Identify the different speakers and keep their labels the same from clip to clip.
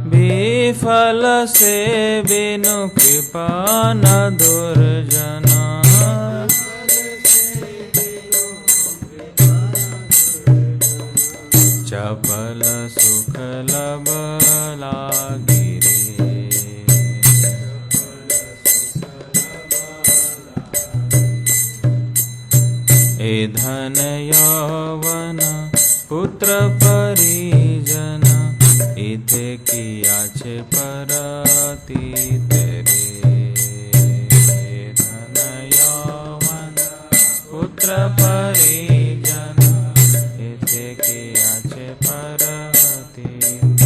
Speaker 1: विफल से बिनु कृपा न दुर्जना, चपल सुख लब लागी रे। ए धन यौवन पुत्र परिजन, इथे किया छे परतीत रे। धन यौवन पुत्र परिजन, इथे किया छे परतीत।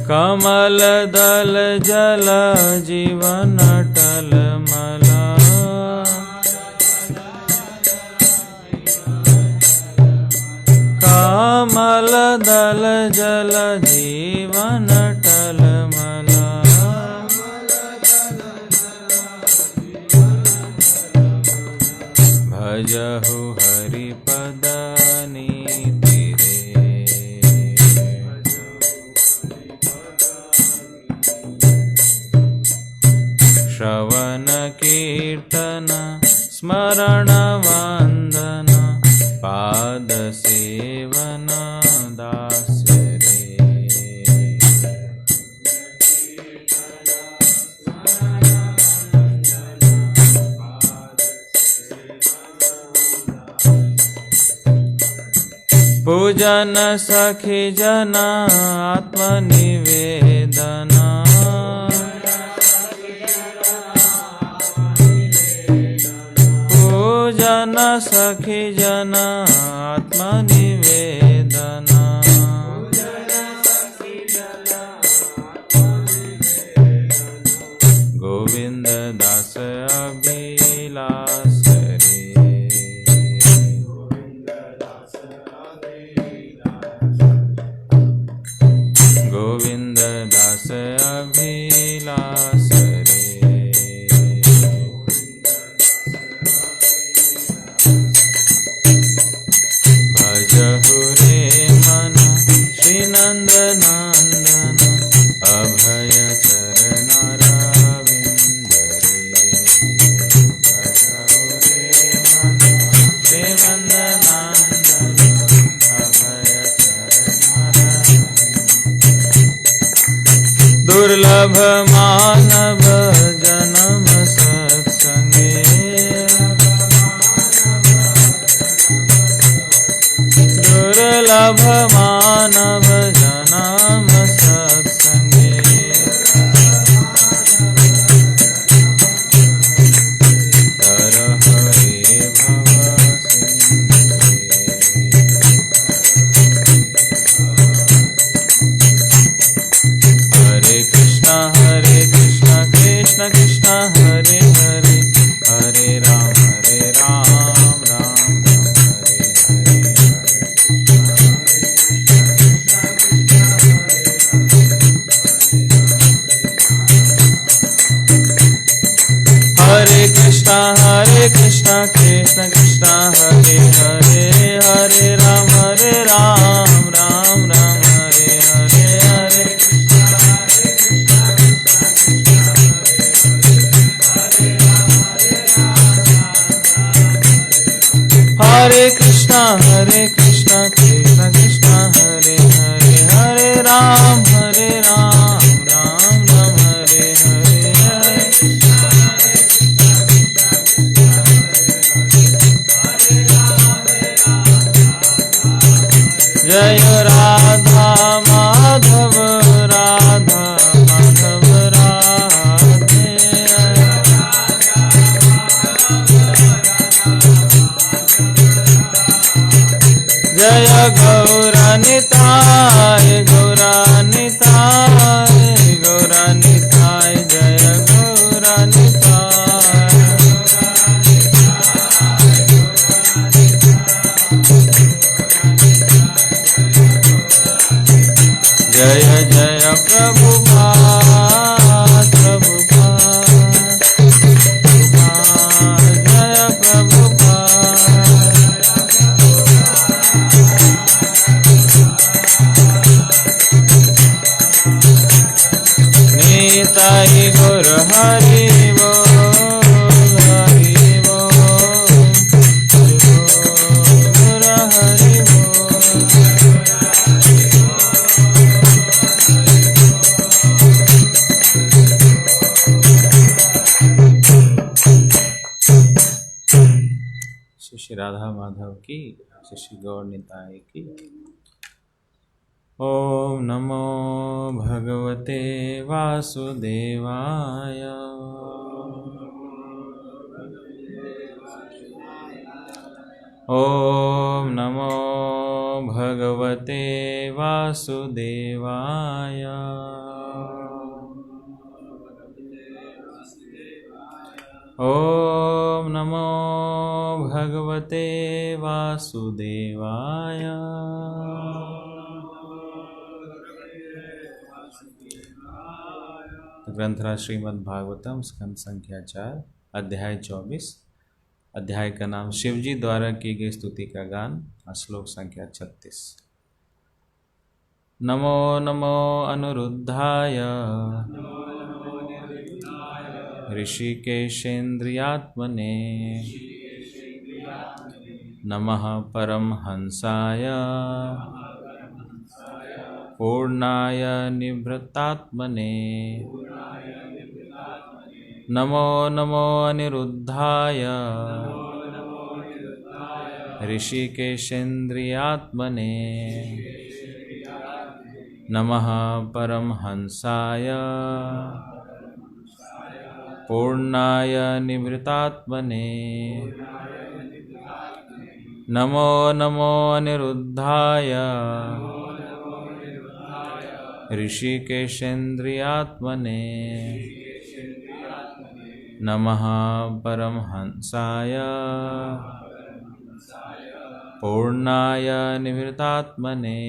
Speaker 1: कमल दल जल जीवन टलमला, कमल दल जल जीवन टलमला। भजहु हरि पद नीति रे। श्रवण कीर्तन स्मरण वंदन, पाद सेवन दास्य रे। पूजन सखी जन आत्मनिवेदना, पूजन सखी जन आत्मनिवेदना। गोविंद दास अभिलाष रे। गोविंद दास अभिलाष रे। भजहु रे मन श्री नंद नंदन, अभय चरण रविंद रे। भजहु रे मन श्री नंद नंदन, अभय चरण रविंद। दुर्लभ मानव जन्म सत्संगे, दुर्लभ मानव जन्म सत्संगे। तरह रे भव सिंधु। हरे कृष्णा कृष्ण कृष्ण हरे हरे, हरे राम राम राम हरे हरे। हरे कृष्णा कृष्ण कृष्ण हरे हरे, हरे राम राम राम हरे हरे। हरे कृष्णा कृष्ण कृष्ण हरे हरे, हरे राम राम राम हरे हरे। जय राधा माधव राधा माधव राधे। जय गौरानिताय गौरानिताय गौरानिताय, जय गौरानिताय। जय जय प्रभुपाद प्रभुपाद प्रभुपाद, जय प्रभुपाद। राधा माधव की, श्री श्री गौर निताय की। ओम नमो भगवते वासुदेवाय। ओम नमो भगवते वासुदेवाय। ओम नमो भगवते वासुदेवाय। ग्रंथराज श्रीमद् भागवतम स्कंद संख्या 4 अध्याय 24। अध्याय का नाम शिवजी द्वारा की गई स्तुति का गान। श्लोक संख्या 36। नमो नमो अनुरुद्धाय ऋषिकेशेन्द्रियात्मने नमः परमहंसाय पूर्णाय निवृत्तात्मने। नमो नमो अनिरुद्धाय ऋषिकेशेन्द्रियात्मने नमः परमहंसाय पूर्णाय निवृत्तात्मने। नमो नमो अनिरुद्धाय ऋषिकेशेन्द्रियात्मने नमः परमहंसाय पूर्णाय निवृत्तात्मने।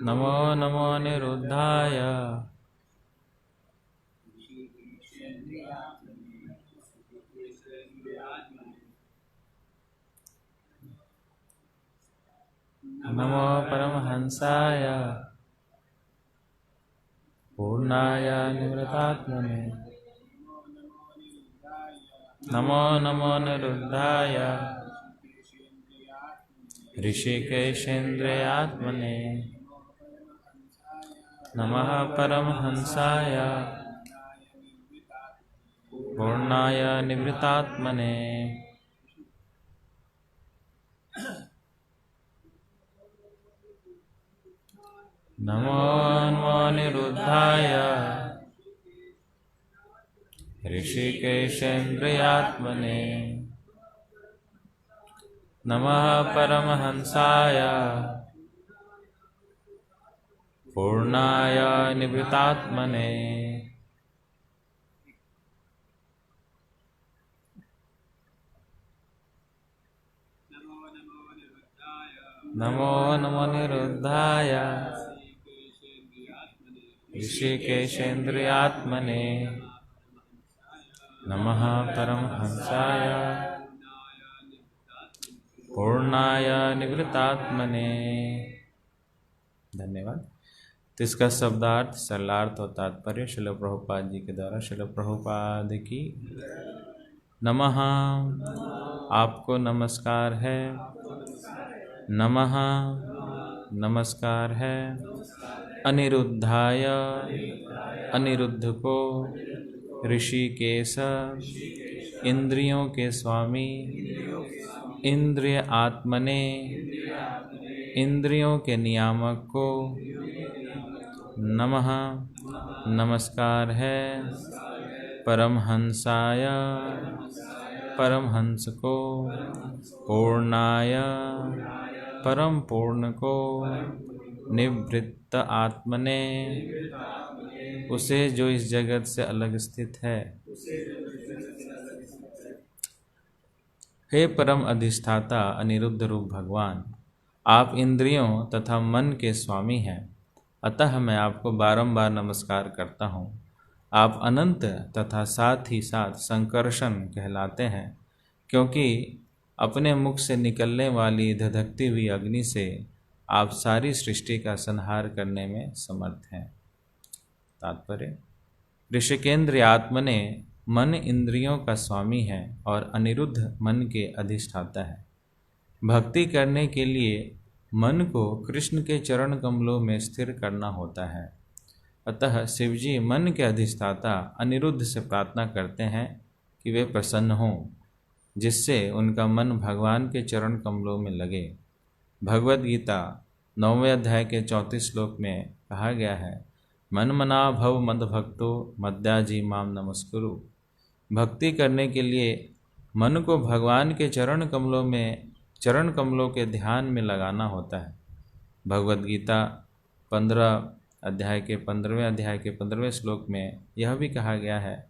Speaker 1: नमो नमो अनिरुद्धाय नमो परमहंसाय पूर्णाय निवृत्तात्मने। नमो नमो अनिरुद्धाय ऋषिकेशेन्द्रियात्मने नमः परमहंसाय पूर्णाय निवृत्तात्मने। नमो नमो अनिरुद्धाय ऋषिकेशेन्द्रियात्मने नमः परमहंसाय पूर्णाय निवृत्तात्मने। नमो नमो अनिरुद्धाय ऋषिकेशेन्द्रियात्मने नमः परमहंसाय पूर्णाय निवृत्तात्मने। धन्यवाद। तो इसका शब्दार्थ, सरलार्थ और तात्पर्य श्रील प्रभुपाद जी के द्वारा। श्रील प्रभुपाद की नमः, आपको नमस्कार है। नमः, नमस्कार है। अनिरुद्धाय, अनिरुद्ध को। ऋषिकेश, इंद्रियों के स्वामी। इंद्रिय आत्मने, इंद्रियों के नियामक को। नमः, नमस्कार है। परमहंसाय, परमहंस को। पूर्णाय, परम पूर्ण को। निवृत्त आत्मने, उसे जो इस जगत से अलग स्थित है। हे परम अधिष्ठाता अनिरुद्ध रूप भगवान, आप इंद्रियों तथा मन के स्वामी हैं, अतः मैं आपको बारंबार नमस्कार करता हूँ। आप अनंत तथा साथ ही साथ संकर्षण कहलाते हैं, क्योंकि अपने मुख से निकलने वाली धधकती हुई अग्नि से आप सारी सृष्टि का संहार करने में समर्थ हैं। तात्पर्य, ऋषिकेन्द्र आत्मने, मन इंद्रियों का स्वामी है और अनिरुद्ध मन के अधिष्ठाता है। भक्ति करने के लिए मन को कृष्ण के चरण कमलों में स्थिर करना होता है। अतः शिवजी मन के अधिष्ठाता अनिरुद्ध से प्रार्थना करते हैं कि वे प्रसन्न हों, जिससे उनका मन भगवान के चरण कमलों में लगे। भगवद गीता 9वें अध्याय के 34 श्लोक में कहा गया है, मन मना भव मद भक्तो मद्याजी माम नमस्कुरु। भक्ति करने के लिए मन को भगवान के चरण कमलों के ध्यान में लगाना होता है। भगवद गीता 15वें अध्याय के 15वें श्लोक में यह भी कहा गया है,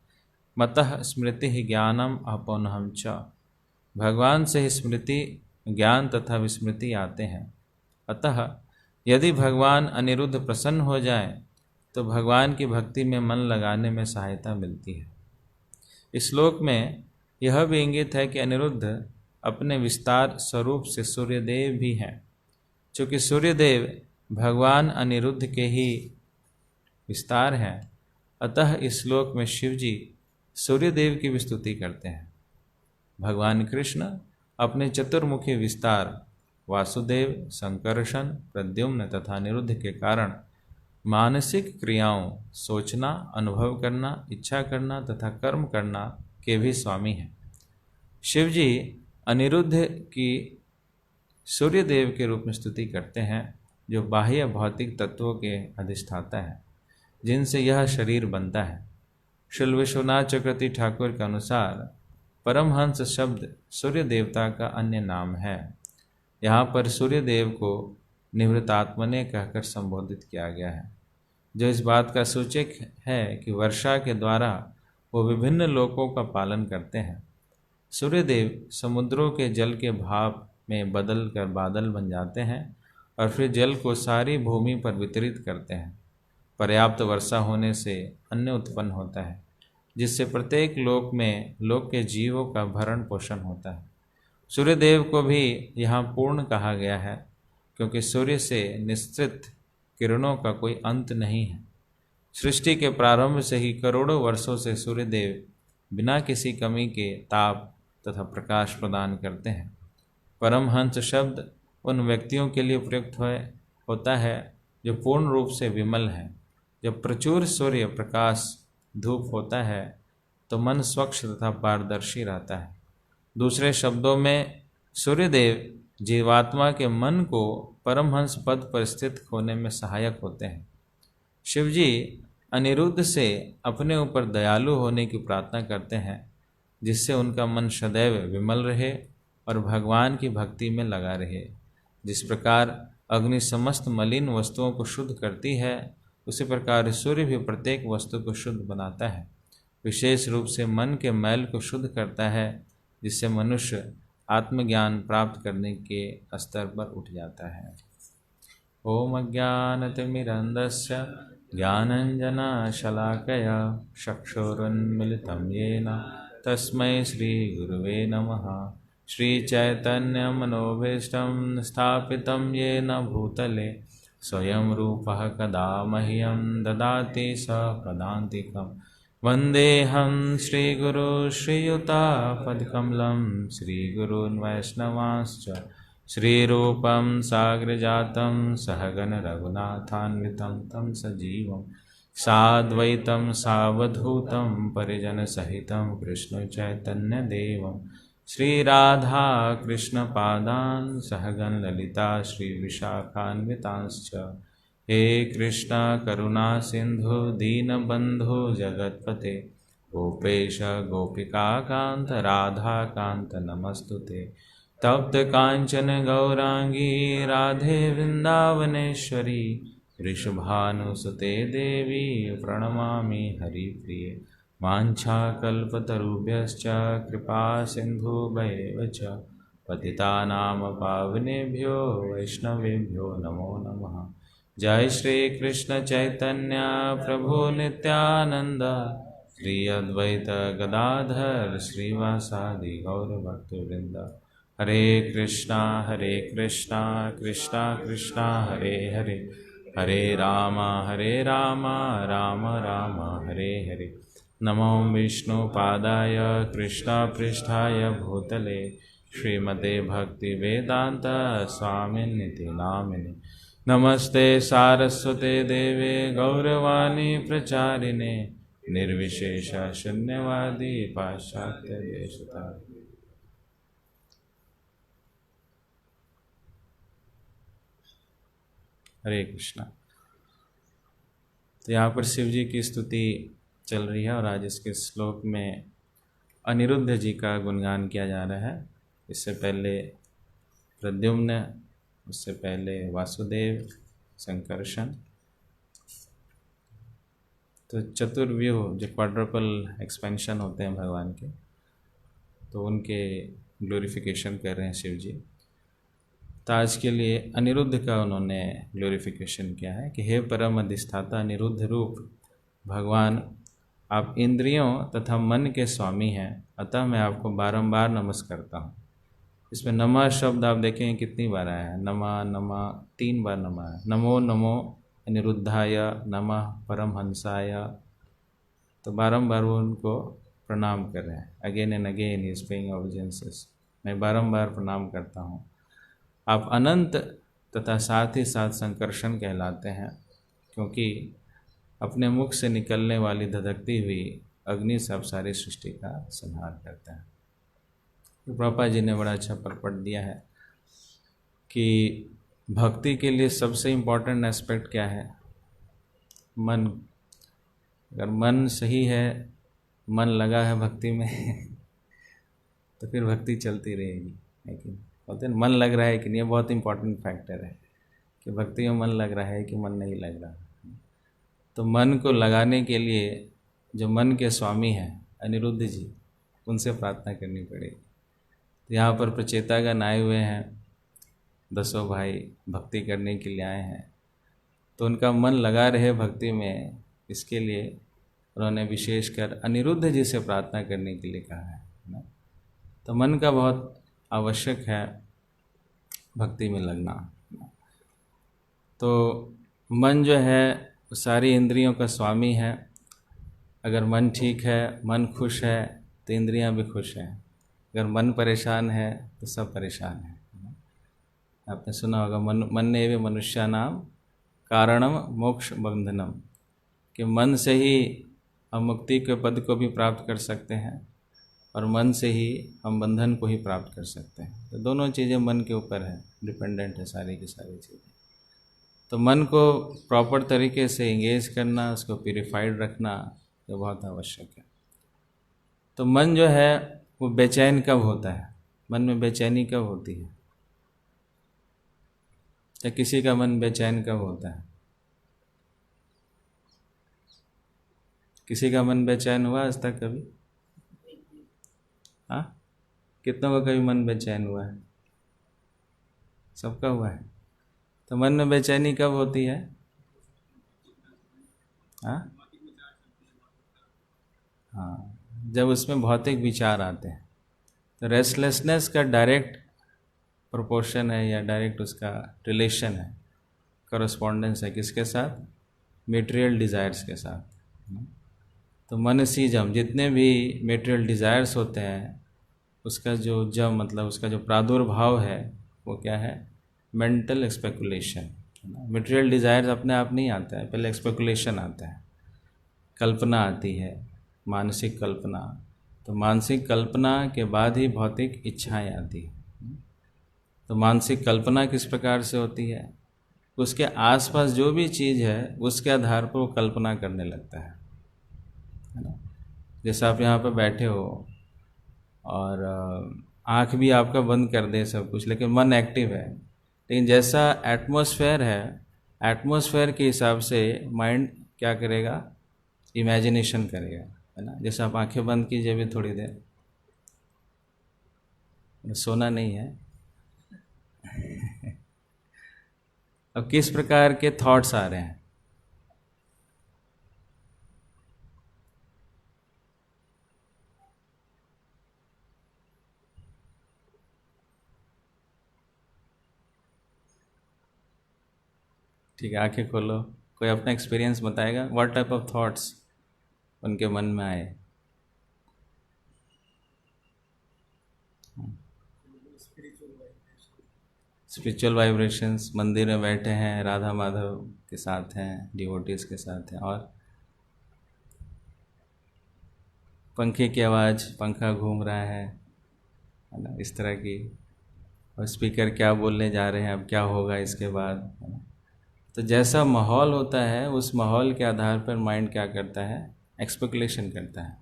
Speaker 1: मतः स्मृति ही ज्ञानम अपौनहम च। भगवान से ही स्मृति, ज्ञान तथा विस्मृति आते हैं। अतः यदि भगवान अनिरुद्ध प्रसन्न हो जाए तो भगवान की भक्ति में मन लगाने में सहायता मिलती है। इस श्लोक में यह भी इंगित है कि अनिरुद्ध अपने विस्तार स्वरूप से सूर्यदेव भी हैं। चूँकि सूर्यदेव भगवान अनिरुद्ध के ही विस्तार हैं, अतः इस श्लोक में शिवजी सूर्यदेव की भी स्तुति करते हैं। भगवान कृष्ण अपने चतुर्मुखी विस्तार वासुदेव, संकर्षण, प्रद्युम्न तथा अनिरुद्ध के कारण मानसिक क्रियाओं, सोचना, अनुभव करना, इच्छा करना तथा कर्म करना के भी स्वामी हैं। शिवजी अनिरुद्ध की सूर्यदेव के रूप में स्तुति करते हैं, जो बाह्य भौतिक तत्वों के अधिष्ठाता है, जिनसे यह शरीर बनता है। श्री विश्वनाथ चक्रवर्ती ठाकुर के अनुसार परमहंस शब्द सूर्य देवता का अन्य नाम है। यहाँ पर सूर्यदेव को निवृत्तात्मने कहकर संबोधित किया गया है, जो इस बात का सूचक है कि वर्षा के द्वारा वो विभिन्न लोकों का पालन करते हैं। सूर्यदेव समुद्रों के जल के भाप में बदल कर बादल बन जाते हैं और फिर जल को सारी भूमि पर वितरित करते हैं। पर्याप्त वर्षा होने से अन्न उत्पन्न होता है, जिससे प्रत्येक लोक के जीवों का भरण पोषण होता है। सूर्यदेव को भी यहाँ पूर्ण कहा गया है, क्योंकि सूर्य से निश्चित किरणों का कोई अंत नहीं है। सृष्टि के प्रारंभ से ही करोड़ों वर्षों से सूर्यदेव बिना किसी कमी के ताप तथा प्रकाश प्रदान करते हैं। परमहंस शब्द उन व्यक्तियों के लिए प्रयुक्त होता है जो पूर्ण रूप से विमल हैं। जब प्रचुर सूर्य प्रकाश धूप होता है तो मन स्वच्छ तथा पारदर्शी रहता है। दूसरे शब्दों में सूर्यदेव जीवात्मा के मन को परमहंस पद पर स्थित होने में सहायक होते हैं। शिवजी अनिरुद्ध से अपने ऊपर दयालु होने की प्रार्थना करते हैं, जिससे उनका मन सदैव विमल रहे और भगवान की भक्ति में लगा रहे। जिस प्रकार अग्नि समस्त मलिन वस्तुओं को शुद्ध करती है, उसी प्रकार सूर्य भी प्रत्येक वस्तु को शुद्ध बनाता है। विशेष रूप से मन के मैल को शुद्ध करता है, जिससे मनुष्य आत्मज्ञान प्राप्त करने के स्तर पर उठ जाता है। ओम अज्ञानतिमिरन्धस्य ज्ञानञ्जनशलाकया चक्षुरुन्मिलितं येन तस्मै श्रीगुरुवे नमः। श्रीचैतन्यमनोभीष्टं स्थापितं येन भूतले स्वयं रूपः कदा मह्यं ददाति स पदान्तिकम्। वन्देऽहं श्रीगुरो श्रीयुतापदकमलं श्रीगुरून् वैष्णवांश्च श्रीरूपं साग्रजातं सहगण रघुनाथान्वितं तं सजीवं साद्वैतं सावधूतं परिजनसहितं कृष्णचैतन्यदेवं श्रीराधा कृष्णपादान् सहगण ललिता श्रीविशाखान्वितांश्च। हे कृष्णा करुणा सिंधु दीनबंधु जगत्पते गोपेश गोपिकाकांत राधाकांत नमस्तुते। तप्त कांचन गौरांगी राधे वृंदावनेश्वरी वृषभानुसुते देवी प्रणमामि हरिप्रिये। वाञ्छाकल्पतरुभ्यश्च कृपा सिन्धुभ्येव च पतितानां पावनेभ्यो वैष्णवेभ्यो नमो नमः। जय श्री कृष्ण चैतन्य प्रभु नित्यानंद श्री अद्वैत गदाधर श्रीवासादि गौरभक्तवृंद। हरे कृष्णा कृष्णा कृष्णा हरे हरे, हरे राम राम राम हरे हरे। नमो विष्णुपादाय कृष्णपृष्ठाय भूतले श्रीमते भक्तिवेदांत स्वामिनिति नामिने। नमस्ते सारस्वते देवे गौरवाणी प्रचारिणे निर्विशेष शून्यवादी पाश्चात्य देशतारिणे। हरे कृष्णा। तो यहाँ पर शिव जी की स्तुति चल रही है और आज इसके श्लोक में अनिरुद्ध जी का गुणगान किया जा रहा है। इससे पहले प्रद्युम्न, उससे पहले वासुदेव, संकर्षण। तो चतुर्व्यूह जो क्वाड्रपल एक्सपेंशन होते हैं भगवान के, तो उनके ग्लोरिफिकेशन कर रहे हैं शिव जी। तो आज के लिए अनिरुद्ध का उन्होंने ग्लोरिफिकेशन किया है कि हे परम अधिष्ठाता अनिरुद्ध रूप भगवान, आप इंद्रियों तथा मन के स्वामी हैं, अतः मैं आपको बारंबार नमस्कार करता हूँ। इसमें नमः शब्द आप देखेंगे कितनी बार आया है, नमः नमः 3 बार नमः है। नमो नमो अनिरुद्धाय, नमः परमहंसाय। तो बारंबार वो उनको प्रणाम कर रहे हैं। Again and again he is paying obeisances. मैं बारंबार प्रणाम करता हूँ। आप अनंत तथा साथ ही साथ संकर्षण कहलाते हैं, क्योंकि अपने मुख से निकलने वाली धधकती हुई अग्नि से आप सारी सृष्टि का संहार करते हैं। तो प्रभुपाद जी ने बड़ा अच्छा परपट दिया है कि भक्ति के लिए सबसे इम्पोर्टेंट एस्पेक्ट क्या है? मन। अगर मन सही है, मन लगा है भक्ति में तो फिर भक्ति चलती रहेगी। लेकिन बोलते हैं मन लग रहा है कि नहीं, ये बहुत इंपॉर्टेंट फैक्टर है कि भक्ति में मन लग रहा है कि मन नहीं लग रहा। तो मन को लगाने के लिए जो मन के स्वामी हैं अनिरुद्ध जी, उनसे प्रार्थना करनी पड़ेगी। तो यहाँ पर प्रचेतागण आए हुए हैं, 10 भाई भक्ति करने के लिए आए हैं, तो उनका मन लगा रहे भक्ति में, इसके लिए उन्होंने विशेषकर अनिरुद्ध जी से प्रार्थना करने के लिए कहा है ना। तो मन का बहुत आवश्यक है भक्ति में लगना। तो मन जो है सारी इंद्रियों का स्वामी है। अगर मन ठीक है, मन खुश है, तो इंद्रियां भी खुश हैं। अगर मन परेशान है तो सब परेशान है। आपने सुना होगा मन एवं मनुष्यानाम कारणम मोक्ष बंधनम, कि मन से ही हम मुक्ति के पद को भी प्राप्त कर सकते हैं और मन से ही हम बंधन को ही प्राप्त कर सकते हैं। तो दोनों चीज़ें मन के ऊपर है, डिपेंडेंट है सारी की सारी चीज़ें। तो मन को प्रॉपर तरीके से इंगेज करना, उसको प्यूरिफाइड रखना, ये बहुत आवश्यक है। तो मन जो है वो बेचैन कब होता है? मन में बेचैनी कब होती है? या किसी का मन बेचैन कब होता है? किसी का मन बेचैन हुआ आज तक कभी? हाँ, कितनों का कभी मन बेचैन हुआ है? सबका हुआ है। तो मन में बेचैनी कब होती है? हाँ हाँ, जब उसमें भौतिक विचार आते हैं। तो रेस्टलेसनेस का डायरेक्ट प्रोपोर्शन है या डायरेक्ट उसका रिलेशन है, करस्पॉन्डेंस है किसके साथ? मेटेरियल डिज़ायर्स के साथ। तो मनसीजम, जितने भी मेटेरियल डिज़ायर्स होते हैं, उसका जो मतलब उसका जो प्रादुर्भाव है वो क्या है? Mental speculation. मेटेरियल डिज़ायर्स अपने आप नहीं आता है, पहले स्पेकुलेशन आता है, कल्पना आती है, मानसिक कल्पना। तो मानसिक कल्पना के बाद ही भौतिक इच्छाएं आती हैं। तो मानसिक कल्पना किस प्रकार से होती है? उसके आसपास जो भी चीज़ है उसके आधार पर वो कल्पना करने लगता है ना। जैसे आप यहाँ पर बैठे हो और आँख भी आपका बंद कर दे सब कुछ, लेकिन मन एक्टिव है। लेकिन जैसा एटमॉस्फेयर है, एटमॉस्फेयर के हिसाब से माइंड क्या करेगा? इमेजिनेशन करेगा, है ना। जैसे आप आंखें बंद कीजिए अभी थोड़ी देर, सोना नहीं है अब किस प्रकार के थॉट्स आ रहे हैं? ठीक है, आंखें खोलो, कोई अपना एक्सपीरियंस बताएगा, व्हाट टाइप ऑफ थॉट्स उनके मन में आए? स्पिरिचुअल वाइब्रेशंस, मंदिर में बैठे हैं, राधा माधव के साथ हैं, डिवोटीज के साथ हैं, और पंखे की आवाज़, पंखा घूम रहा है ना, इस तरह की, और स्पीकर क्या बोलने जा रहे हैं, अब क्या होगा इसके बाद, है ना। तो जैसा माहौल होता है उस माहौल के आधार पर माइंड क्या करता है, एक्सपेकुलेशन करता है,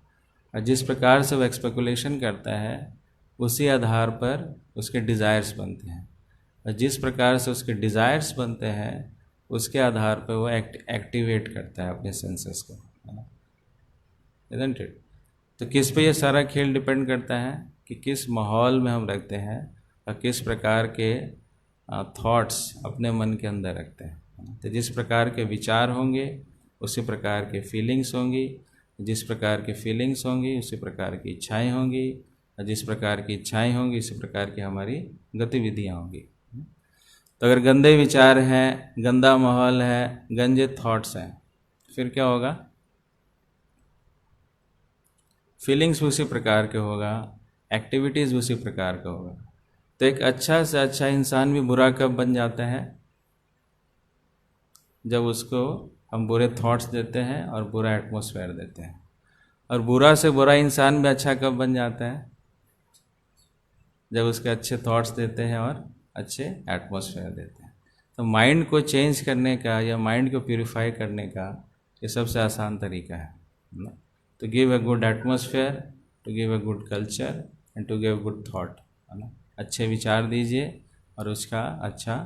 Speaker 1: और जिस प्रकार से वो एक्सपेकुलेशन करता है उसी आधार पर उसके डिज़ायर्स बनते हैं, और जिस प्रकार से उसके डिज़ायर्स बनते हैं उसके आधार पर वो एक्टिवेट करता है अपने सेंसेस को, है ना, इज़न्ट इट। तो किस पे ये सारा खेल डिपेंड करता है कि किस माहौल में हम रखते हैं और किस प्रकार के थॉट्स अपने मन के अंदर रखते हैं। तो जिस प्रकार के विचार होंगे उसी प्रकार के फीलिंग्स होंगी, जिस प्रकार की फीलिंग्स होंगी उसी प्रकार की इच्छाएं होंगी, और जिस प्रकार की इच्छाएं होंगी उसी प्रकार की हमारी गतिविधियां होंगी। तो अगर गंदे विचार हैं, गंदा माहौल है, गंदे थॉट्स हैं, फिर क्या होगा, फीलिंग्स उसी प्रकार के होगा, एक्टिविटीज़ उसी प्रकार का होगा। तो एक अच्छा से अच्छा इंसान भी बुरा कब बन जाता है, जब उसको हम बुरे थॉट्स देते हैं और बुरा एटमॉस्फेयर देते हैं। और बुरा से बुरा इंसान भी अच्छा कब बन जाता है, जब उसके अच्छे थॉट्स देते हैं और अच्छे एटमॉस्फेयर देते हैं। तो माइंड को चेंज करने का या माइंड को प्यूरिफाई करने का ये सबसे आसान तरीका है ना, to give a good atmosphere, to give a good culture and to give a good thought, है ना। अच्छे विचार दीजिए और उसका अच्छा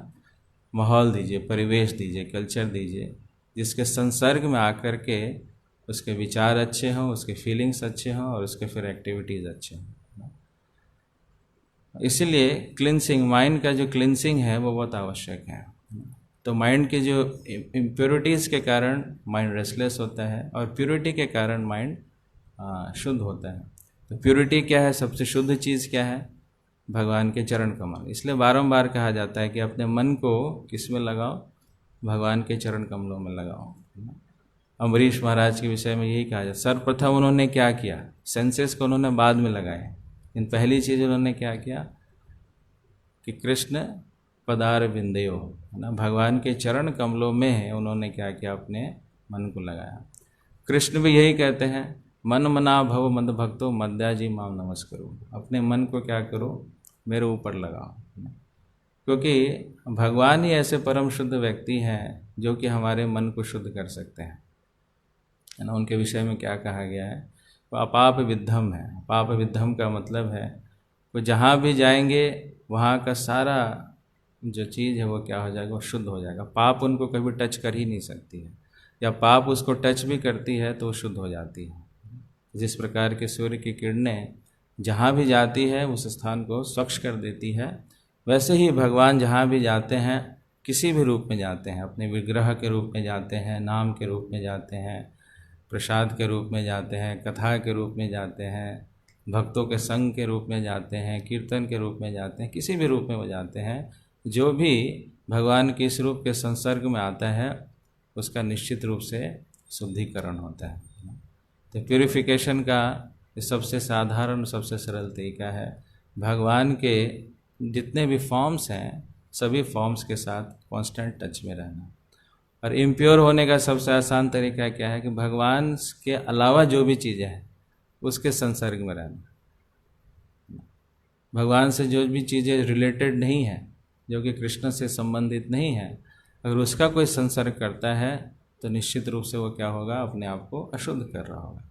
Speaker 1: माहौल दीजिए, परिवेश दीजिए, कल्चर दीजिए, जिसके संसर्ग में आकर के उसके विचार अच्छे हों, उसके फीलिंग्स अच्छे हों और उसके फिर एक्टिविटीज़ अच्छे हों। इसीलिए क्लिनसिंग, माइंड का जो क्लिनसिंग है वो बहुत आवश्यक है। तो माइंड के जो इम्प्योरिटीज़ के कारण माइंड रेस्टलेस होता है और प्योरिटी के कारण माइंड शुद्ध होता है। तो प्योरिटी क्या है, सबसे शुद्ध चीज़ क्या है, भगवान के चरण कमल। इसलिए बारंबार कहा जाता है कि अपने मन को किस में लगाओ, भगवान के चरण कमलों में लगाओ। अम्बरीश महाराज के विषय में यही कहा जाता है। सर्वप्रथम उन्होंने क्या किया, सेंसेस को उन्होंने बाद में लगाए, लेकिन पहली चीज़ उन्होंने क्या किया कि कृष्ण पदार बिंदेयो, है ना, भगवान के चरण कमलों में है, उन्होंने क्या किया, अपने मन को लगाया। कृष्ण भी यही कहते हैं, मन मना भव मद भक्तो मद्या जी माम नमस्करो, अपने मन को क्या करो, मेरे ऊपर लगाओ, क्योंकि भगवान ही ऐसे परम शुद्ध व्यक्ति हैं जो कि हमारे मन को शुद्ध कर सकते हैं, है ना। उनके विषय में क्या कहा गया है, वो अपाप विद्धम है। अपाप विद्धम का मतलब है वो जहाँ भी जाएंगे वहाँ का सारा जो चीज़ है वो क्या हो जाएगा, वो शुद्ध हो जाएगा। पाप उनको कभी टच कर ही नहीं सकती है, या पाप उसको टच भी करती है तो वो शुद्ध हो जाती है। जिस प्रकार के सूर्य की किरणें जहाँ भी जाती है उस स्थान को स्वच्छ कर देती है, वैसे ही भगवान जहाँ भी जाते हैं, किसी भी रूप में जाते हैं, अपने विग्रह के रूप में जाते हैं, नाम के रूप में जाते हैं, प्रसाद के रूप में जाते हैं, कथा के रूप में जाते हैं, भक्तों के संग के रूप में जाते हैं, कीर्तन के रूप में जाते हैं, किसी भी रूप में वो जाते हैं। जो भी भगवान के इस रूप के संसर्ग में आता है उसका निश्चित रूप से शुद्धिकरण होता है। तो प्यूरिफिकेशन का सबसे साधारण, सबसे सरल तरीका है भगवान के जितने भी फॉर्म्स हैं सभी फॉर्म्स के साथ कांस्टेंट टच में रहना। और इम्प्योर होने का सबसे आसान तरीका क्या है कि भगवान के अलावा जो भी चीज़ें हैं उसके संसर्ग में रहना। भगवान से जो भी चीज़ें रिलेटेड नहीं हैं, जो कि कृष्ण से संबंधित नहीं है, अगर उसका कोई संसर्ग करता है तो निश्चित रूप से वो क्या होगा, अपने आप को अशुद्ध कर रहा होगा।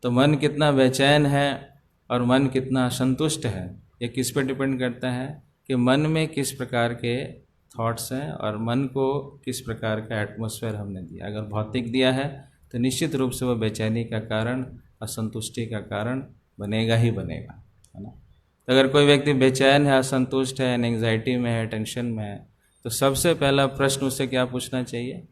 Speaker 1: तो मन कितना बेचैन है और मन कितना असंतुष्ट है, ये किस पर डिपेंड करता है कि मन में किस प्रकार के थॉट्स हैं और मन को किस प्रकार का एटमॉस्फेयर हमने दिया। अगर भौतिक दिया है तो निश्चित रूप से वो बेचैनी का कारण, असंतुष्टि का कारण बनेगा ही बनेगा, है ना। तो अगर कोई व्यक्ति बेचैन है, असंतुष्ट है, एंग्जाइटी में है, टेंशन में है, तो सबसे पहला प्रश्न उसे क्या पूछना चाहिए,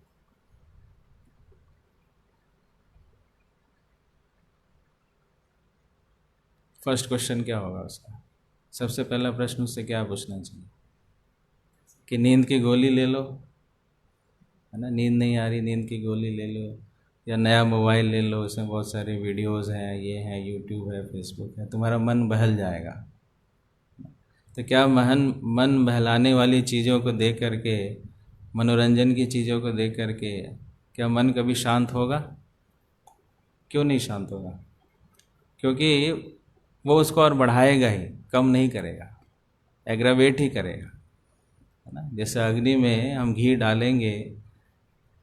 Speaker 1: फर्स्ट क्वेश्चन क्या होगा उसका, सबसे पहला प्रश्न उससे क्या पूछना चाहिए कि नींद की गोली ले लो, है ना, नींद नहीं आ रही, नींद की गोली ले लो, या नया मोबाइल ले लो, उसमें बहुत सारे वीडियोज़ हैं, ये हैं, यूट्यूब है, फेसबुक है, तुम्हारा मन बहल जाएगा। तो क्या मन बहलाने वाली चीज़ों को देख करके, मनोरंजन की चीज़ों को देख करके क्या मन कभी शांत होगा? क्यों नहीं शांत होगा? क्योंकि वो उसको और बढ़ाएगा ही, कम नहीं करेगा, एग्रावेट ही करेगा, है ना। जैसे अग्नि में हम घी डालेंगे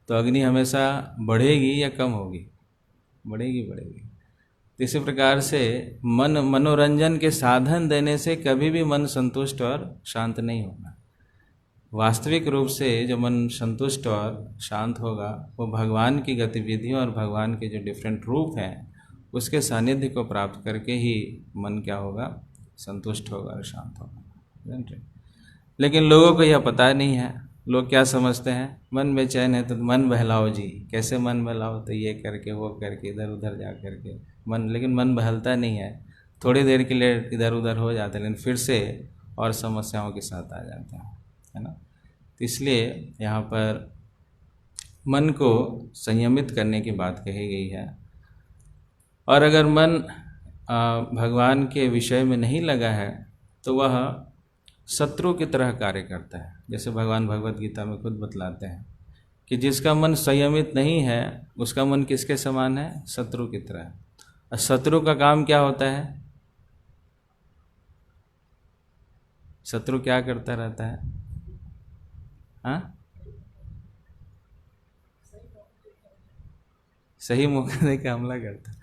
Speaker 1: तो अग्नि हमेशा बढ़ेगी या कम होगी? बढ़ेगी, बढ़ेगी। तो इसी प्रकार से मनोरंजन के साधन देने से कभी भी मन संतुष्ट और शांत नहीं होगा। वास्तविक रूप से जो मन संतुष्ट और शांत होगा वो भगवान की गतिविधियों और भगवान के जो डिफरेंट रूप हैं उसके सानिध्य को प्राप्त करके ही मन क्या होगा? संतुष्ट होगा और शांत होगा। लेकिन लोगों को यह पता नहीं है। लोग क्या समझते हैं? मन बेचैन है तो मन बहलाओ जी। कैसे मन बहलाओ? तो ये करके वो करके इधर उधर जा करके मन, लेकिन मन बहलता नहीं है। थोड़ी देर के लिए इधर उधर हो जाते हैं, लेकिन फिर से और समस्याओं के साथ आ जाते हैं, है ना। तो इसलिए यहाँ पर मन को संयमित करने की बात कही गई है। और अगर मन भगवान के विषय में नहीं लगा है तो वह शत्रु की तरह कार्य करता है। जैसे भगवान भगवत गीता में खुद बतलाते हैं कि जिसका मन संयमित नहीं है उसका मन किसके समान है? शत्रु की तरह। और शत्रु का काम क्या होता है? शत्रु क्या करता रहता है? हाँ, सही मौका देकर हमला करता है।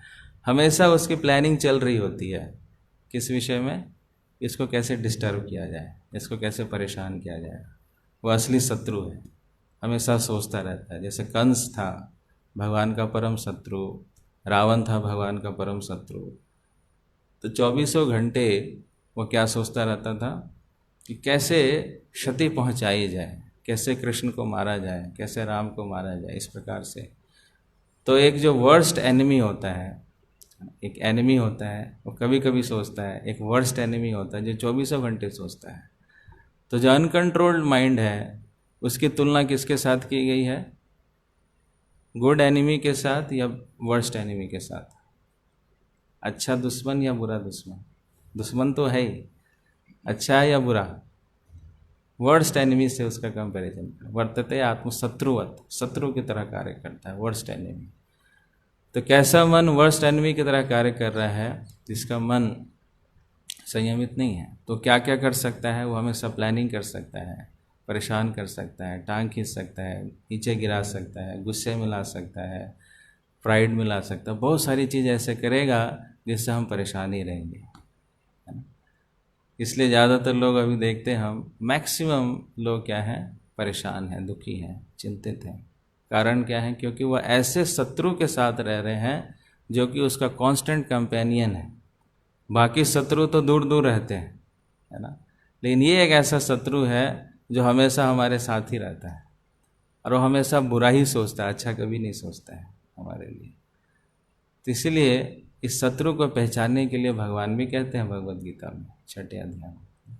Speaker 1: हमेशा उसकी प्लानिंग चल रही होती है। किस विषय में? इसको कैसे डिस्टर्ब किया जाए, इसको कैसे परेशान किया जाए। वो असली शत्रु है, हमेशा सोचता रहता है। जैसे कंस था भगवान का परम शत्रु, रावण था भगवान का परम शत्रु। तो 24 घंटे वो क्या सोचता रहता था कि कैसे क्षति पहुंचाई जाए, कैसे कृष्ण को मारा जाए, कैसे राम को मारा जाए, इस प्रकार से। तो एक जो वर्स्ट एनिमी होता है, एक एनिमी होता है वो कभी कभी सोचता है, एक वर्स्ट एनिमी होता है जो 24 घंटे सोचता है। तो जो अनकंट्रोल्ड माइंड है उसकी तुलना किसके साथ की गई है? गुड एनिमी के साथ या वर्स्ट एनिमी के साथ? अच्छा दुश्मन या बुरा दुश्मन? दुश्मन तो है ही, अच्छा है या बुरा? वर्स्ट एनिमी से उसका कंपैरिजन वर्तते आत्मशत्रुवत, शत्रु की तरह कार्य करता है वर्स्ट एनिमी। तो कैसा मन वर्स्ट एनिमी की तरह कार्य कर रहा है? जिसका मन संयमित नहीं है। तो क्या क्या कर सकता है? वो हमेशा प्लानिंग कर सकता है, परेशान कर सकता है, टांग खींच सकता है, नीचे गिरा सकता है, गुस्से में ला सकता है, प्राइड में ला सकता है। बहुत सारी चीज़ ऐसे करेगा जिससे हम परेशान ही रहेंगे, है ना। इसलिए ज़्यादातर लोग अभी देखते हैं हम, मैक्सिमम लोग क्या हैं? परेशान हैं, दुखी हैं, चिंतित हैं। कारण क्या है? क्योंकि वह ऐसे शत्रु के साथ रह रहे हैं जो कि उसका कांस्टेंट कंपेनियन है। बाकी शत्रु तो दूर दूर रहते हैं, है ना, लेकिन ये एक ऐसा शत्रु है जो हमेशा हमारे साथ ही रहता है और वो हमेशा बुरा ही सोचता है, अच्छा कभी नहीं सोचता है हमारे लिए। तो इसलिए इस शत्रु को पहचानने के लिए भगवान भी कहते हैं भगवद गीता में 6वें अध्याय में।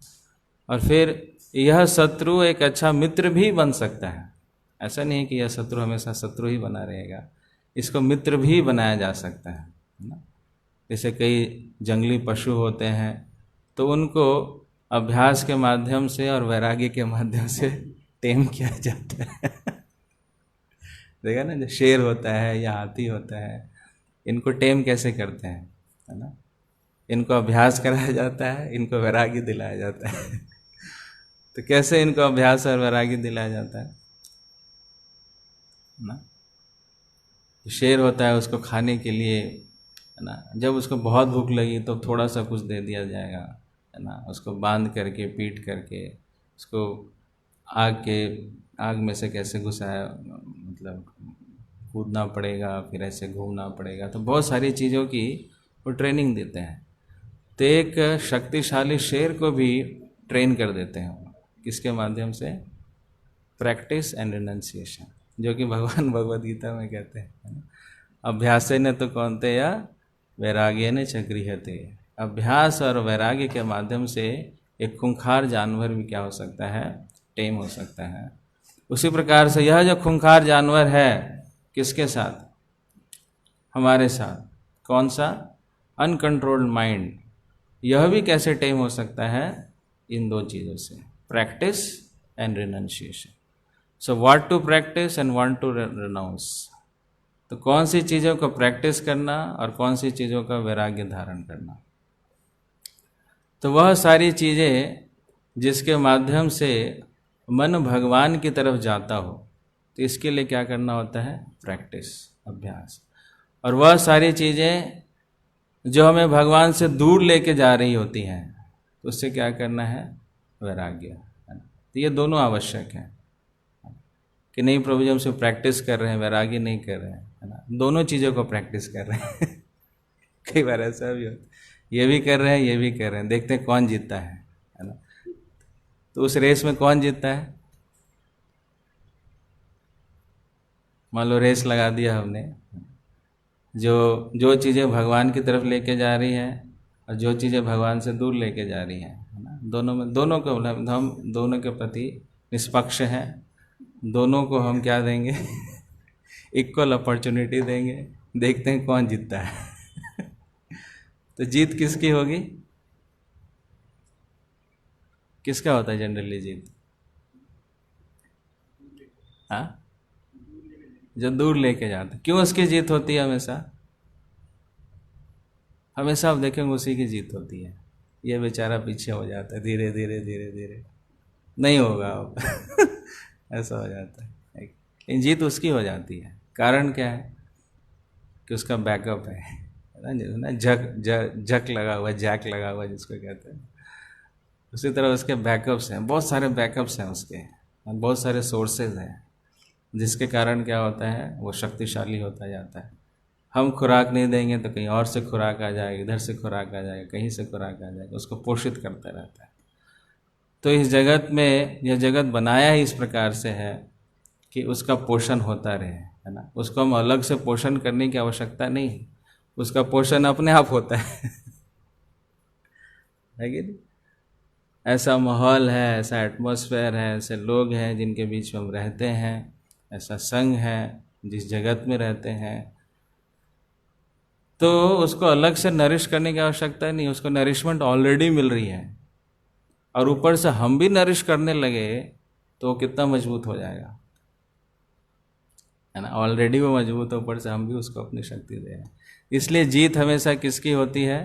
Speaker 1: और फिर यह शत्रु एक अच्छा मित्र भी बन सकता है। ऐसा नहीं है कि यह शत्रु हमेशा शत्रु ही बना रहेगा, इसको मित्र भी बनाया जा सकता है ना। जैसे कई जंगली पशु होते हैं तो उनको अभ्यास के माध्यम से और वैराग्य के माध्यम से टेम किया जाता है। देखा ना, जो शेर होता है या हाथी होता है, इनको टेम कैसे करते हैं, है ना। इनको अभ्यास कराया जाता है, इनको वैराग्य दिलाया जाता है। तो कैसे इनको अभ्यास और वैराग्य दिलाया जाता है ना। शेर होता है, उसको खाने के लिए, है ना, जब उसको बहुत भूख लगी तो थोड़ा सा कुछ दे दिया जाएगा, है ना। उसको बांध करके, पीट करके उसको आग में से कैसे घुसाया, मतलब कूदना पड़ेगा, फिर ऐसे घूमना पड़ेगा। तो बहुत सारी चीज़ों की वो ट्रेनिंग देते हैं। तो एक शक्तिशाली शेर को भी ट्रेन कर देते हैं। किसके माध्यम से? प्रैक्टिस एंड रिनंसिएशन, जो कि भगवान भगवद गीता में कहते हैं, है ना। अभ्यासेन तु कौन्तेय वैराग्येन च गृह्यते। अभ्यास और वैराग्य के माध्यम से एक खूंखार जानवर भी क्या हो सकता है? टेम हो सकता है। उसी प्रकार से यह जो खूंखार जानवर है किसके साथ? हमारे साथ। कौन सा? Uncontrolled mind. यह भी कैसे टेम हो सकता है? इन दो चीज़ों से, practice and renunciation. So what to practice and what to renounce. तो कौन सी चीज़ों को प्रैक्टिस करना और कौन सी चीज़ों का वैराग्य धारण करना। तो वह सारी चीज़ें जिसके माध्यम से मन भगवान की तरफ जाता हो, तो इसके लिए क्या करना होता है, प्रैक्टिस, अभ्यास। और वह सारी चीज़ें जो हमें भगवान से दूर लेके जा रही होती हैं, तो उससे क्या करना है, वैराग्य, है ना। तो ये दोनों आवश्यक हैं कि नहीं प्रभु जी हमसे प्रैक्टिस कर रहे हैं, वैराग्य नहीं कर रहे हैं, है ना। दोनों चीज़ों को प्रैक्टिस कर रहे हैं कई बार ऐसा भी होता है, ये भी कर रहे हैं ये भी कर रहे हैं, देखते हैं कौन जीतता है ना। तो उस रेस में कौन जीतता है, मान लो रेस लगा दिया हमने, जो चीज़ें भगवान की तरफ लेके जा रही हैं और जो चीज़ें भगवान से दूर लेके जा रही हैं, है ना। दोनों को हम दोनों के प्रति निष्पक्ष हैं, दोनों को हम क्या देंगे इक्वल अपॉर्चुनिटी देंगे, देखते हैं कौन जीतता है तो जीत किसकी होगी, किसका होता है जनरली जीत, हाँ, जो दूर लेके जाते। क्यों उसकी जीत होती है हमेशा, हमेशा आप देखेंगे उसी की जीत होती है। ये बेचारा पीछे हो जाता है, धीरे धीरे धीरे धीरे नहीं होगा अब ऐसा हो जाता है, लेकिन जीत उसकी हो जाती है। कारण क्या है कि उसका बैकअप है ना, झक लगा हुआ, जैक लगा हुआ जिसको कहते हैं। उसी तरह उसके बैकअप्स हैं, बहुत सारे बैकअप्स हैं उसके, बहुत सारे सोर्सेज हैं, जिसके कारण क्या होता है, वो शक्तिशाली होता जाता है। हम खुराक नहीं देंगे तो कहीं और से खुराक आ जाएगी, इधर से खुराक आ जाएगा, कहीं से खुराक आ जाएगा, उसको पोषित करता रहता है। तो इस जगत में, यह जगत बनाया ही इस प्रकार से है कि उसका पोषण होता रहे, है ना। उसको हम अलग से पोषण करने की आवश्यकता नहीं है, उसका पोषण अपने आप होता है कि नहीं। ऐसा माहौल है, ऐसा एटमॉस्फेयर है, ऐसे लोग हैं जिनके बीच में हम रहते हैं, ऐसा संघ है जिस जगत में रहते हैं, तो उसको अलग से नरिश करने की आवश्यकता नहीं, उसको नरिशमेंट ऑलरेडी मिल रही है। और ऊपर से हम भी नरिश करने लगे तो कितना मजबूत हो जाएगा, है ना। ऑलरेडी वो मजबूत है, ऊपर से हम भी उसको अपनी शक्ति दे रहे हैं। इसलिए जीत हमेशा किसकी होती है,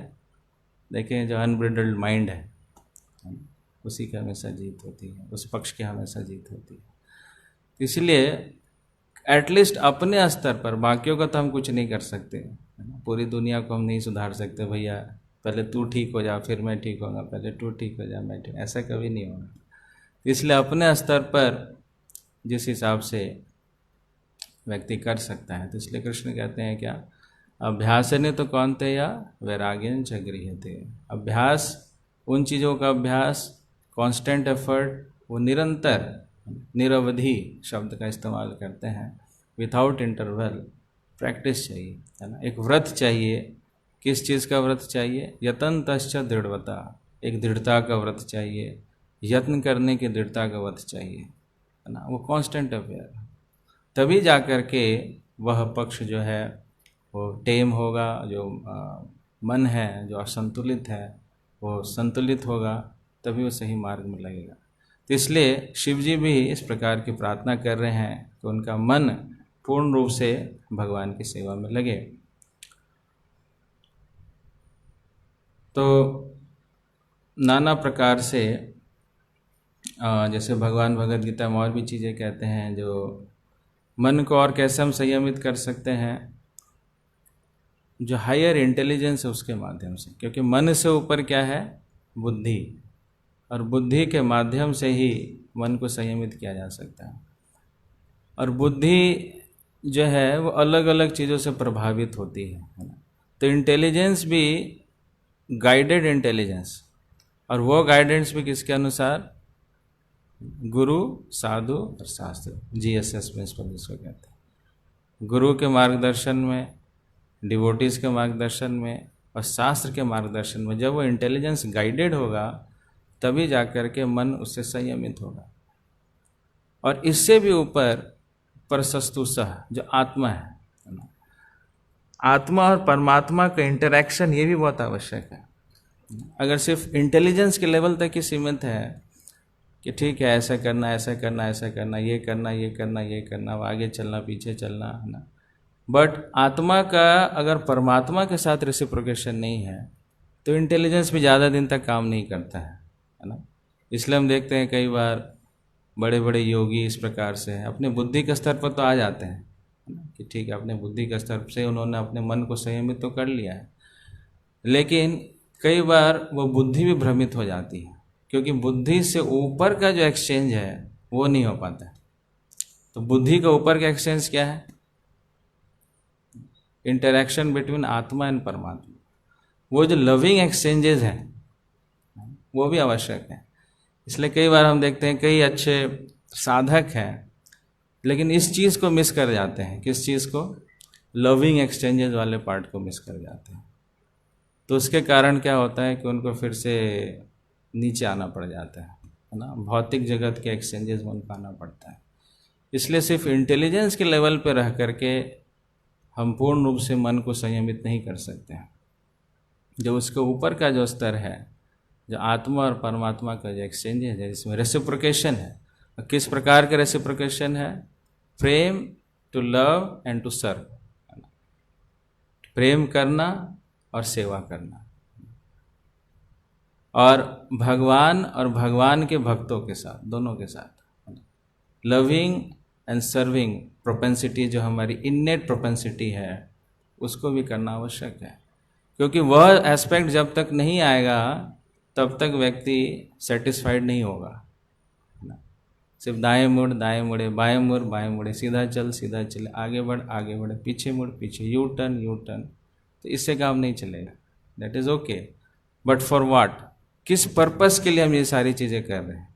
Speaker 1: देखें जो अनब्रिडल्ड माइंड है उसी की हमेशा जीत होती है, उस पक्ष की हमेशा जीत होती है। इसलिए एटलीस्ट अपने स्तर पर, बाकियों का तो हम कुछ नहीं कर सकते, है ना। पूरी दुनिया को हम नहीं सुधार सकते, भैया पहले तू ठीक हो जा फिर मैं ठीक होगा, पहले तू ठीक हो जा मैं ठीक, ऐसा कभी नहीं होगा। इसलिए अपने स्तर पर जिस हिसाब से व्यक्ति कर सकता है, तो इसलिए कृष्ण कहते हैं क्या, अभ्यासने तो कौन्तेय या वैराग्यं च गृह्यते। अभ्यास, उन चीज़ों का अभ्यास, कांस्टेंट एफर्ट, वो निरंतर, निरवधि शब्द का इस्तेमाल करते हैं, विथआउट इंटरवल प्रैक्टिस चाहिए, है ना। एक व्रत चाहिए, किस चीज़ का व्रत चाहिए, यतन्तश्च दृढ़वता, एक दृढ़ता का व्रत चाहिए, यत्न करने की दृढ़ता का व्रत चाहिए, है ना। वो कांस्टेंट अफेयर, तभी जा कर के वह पक्ष जो है वो टेम होगा, जो मन है जो असंतुलित है वो संतुलित होगा, तभी वो सही मार्ग में लगेगा। तो इसलिए शिव जी भी इस प्रकार की प्रार्थना कर रहे हैं कि उनका मन पूर्ण रूप से भगवान की सेवा में लगे। तो नाना प्रकार से जैसे भगवान भगवद गीता में और भी चीज़ें कहते हैं, जो मन को और कैसे हम संयमित कर सकते हैं, जो हायर इंटेलिजेंस है उसके माध्यम से, क्योंकि मन से ऊपर क्या है, बुद्धि, और बुद्धि के माध्यम से ही मन को संयमित किया जा सकता है। और बुद्धि जो है वो अलग अलग चीज़ों से प्रभावित होती है ना। तो इंटेलिजेंस भी गाइडेड इंटेलिजेंस, और वो गाइडेंस भी किसके अनुसार, गुरु, साधु और शास्त्र, GSS प्रिंसिपल जिसको कहते हैं। गुरु के मार्गदर्शन में, डिवोटीज़ के मार्गदर्शन में और शास्त्र के मार्गदर्शन में जब वो इंटेलिजेंस गाइडेड होगा, तभी जाकर के मन उससे संयमित होगा। और इससे भी ऊपर परसस्तुसह, जो आत्मा है ना, आत्मा और परमात्मा का इंटरेक्शन, ये भी बहुत आवश्यक है। अगर सिर्फ इंटेलिजेंस के लेवल तक ही सीमित है कि ठीक है ऐसा करना ऐसा करना ऐसा करना, ये करना ये करना ये करना, आगे चलना पीछे चलना, है ना, बट आत्मा का अगर परमात्मा के साथ रेसिप्रोकेशन नहीं है तो इंटेलिजेंस भी ज़्यादा दिन तक काम नहीं करता है ना। इसलिए हम देखते हैं कई बार बड़े बड़े योगी इस प्रकार से हैं, अपने बुद्धि के स्तर पर तो आ जाते हैं, है ना, कि ठीक है अपने बुद्धि के स्तर से उन्होंने अपने मन को संयमित तो कर लिया है, लेकिन कई बार वो बुद्धि भी भ्रमित हो जाती है, क्योंकि बुद्धि से ऊपर का जो एक्सचेंज है वो नहीं हो पाता। तो बुद्धि का ऊपर का एक्सचेंज क्या है? इंटरेक्शन बिटवीन आत्मा एंड परमात्मा। वो जो लविंग एक्सचेंजेस हैं वो भी आवश्यक है। इसलिए कई बार हम देखते हैं कई अच्छे साधक हैं लेकिन इस चीज़ को मिस कर जाते हैं। किस चीज़ को? लविंग एक्सचेंजेस वाले पार्ट को मिस कर जाते हैं। तो उसके कारण क्या होता है कि उनको फिर से नीचे आना पड़ जाता है ना, भौतिक जगत के एक्सचेंजेस में उनको आना पड़ता है। इसलिए सिर्फ इंटेलिजेंस के लेवल पर रह करके हम पूर्ण रूप से मन को संयमित नहीं कर सकते हैं। जो उसके ऊपर का जो स्तर है, जो आत्मा और परमात्मा का जो एक्सचेंजेस है, जिसमें रेसिप्रोकेशन है। किस प्रकार का रेसिप्रोकेशन है? प्रेम to love and to serve, प्रेम करना और सेवा करना, और भगवान और भगवान के भक्तों के साथ, दोनों के साथ लविंग एंड सर्विंग प्रोपेंसिटी, जो हमारी इननेट प्रोपेंसिटी है, उसको भी करना आवश्यक है। क्योंकि वह एस्पेक्ट जब तक नहीं आएगा तब तक व्यक्ति सेटिस्फाइड नहीं होगा। सिर्फ दाएं मुड़ दाएं मुड़े, बाएं मुड़ बाएं मुड़े, सीधा चले, आगे बढ़, पीछे मुड़ पीछे, यू टर्न, तो इससे काम नहीं चलेगा। That is okay, but for what? किस पर्पस के लिए हम ये सारी चीज़ें कर रहे हैं?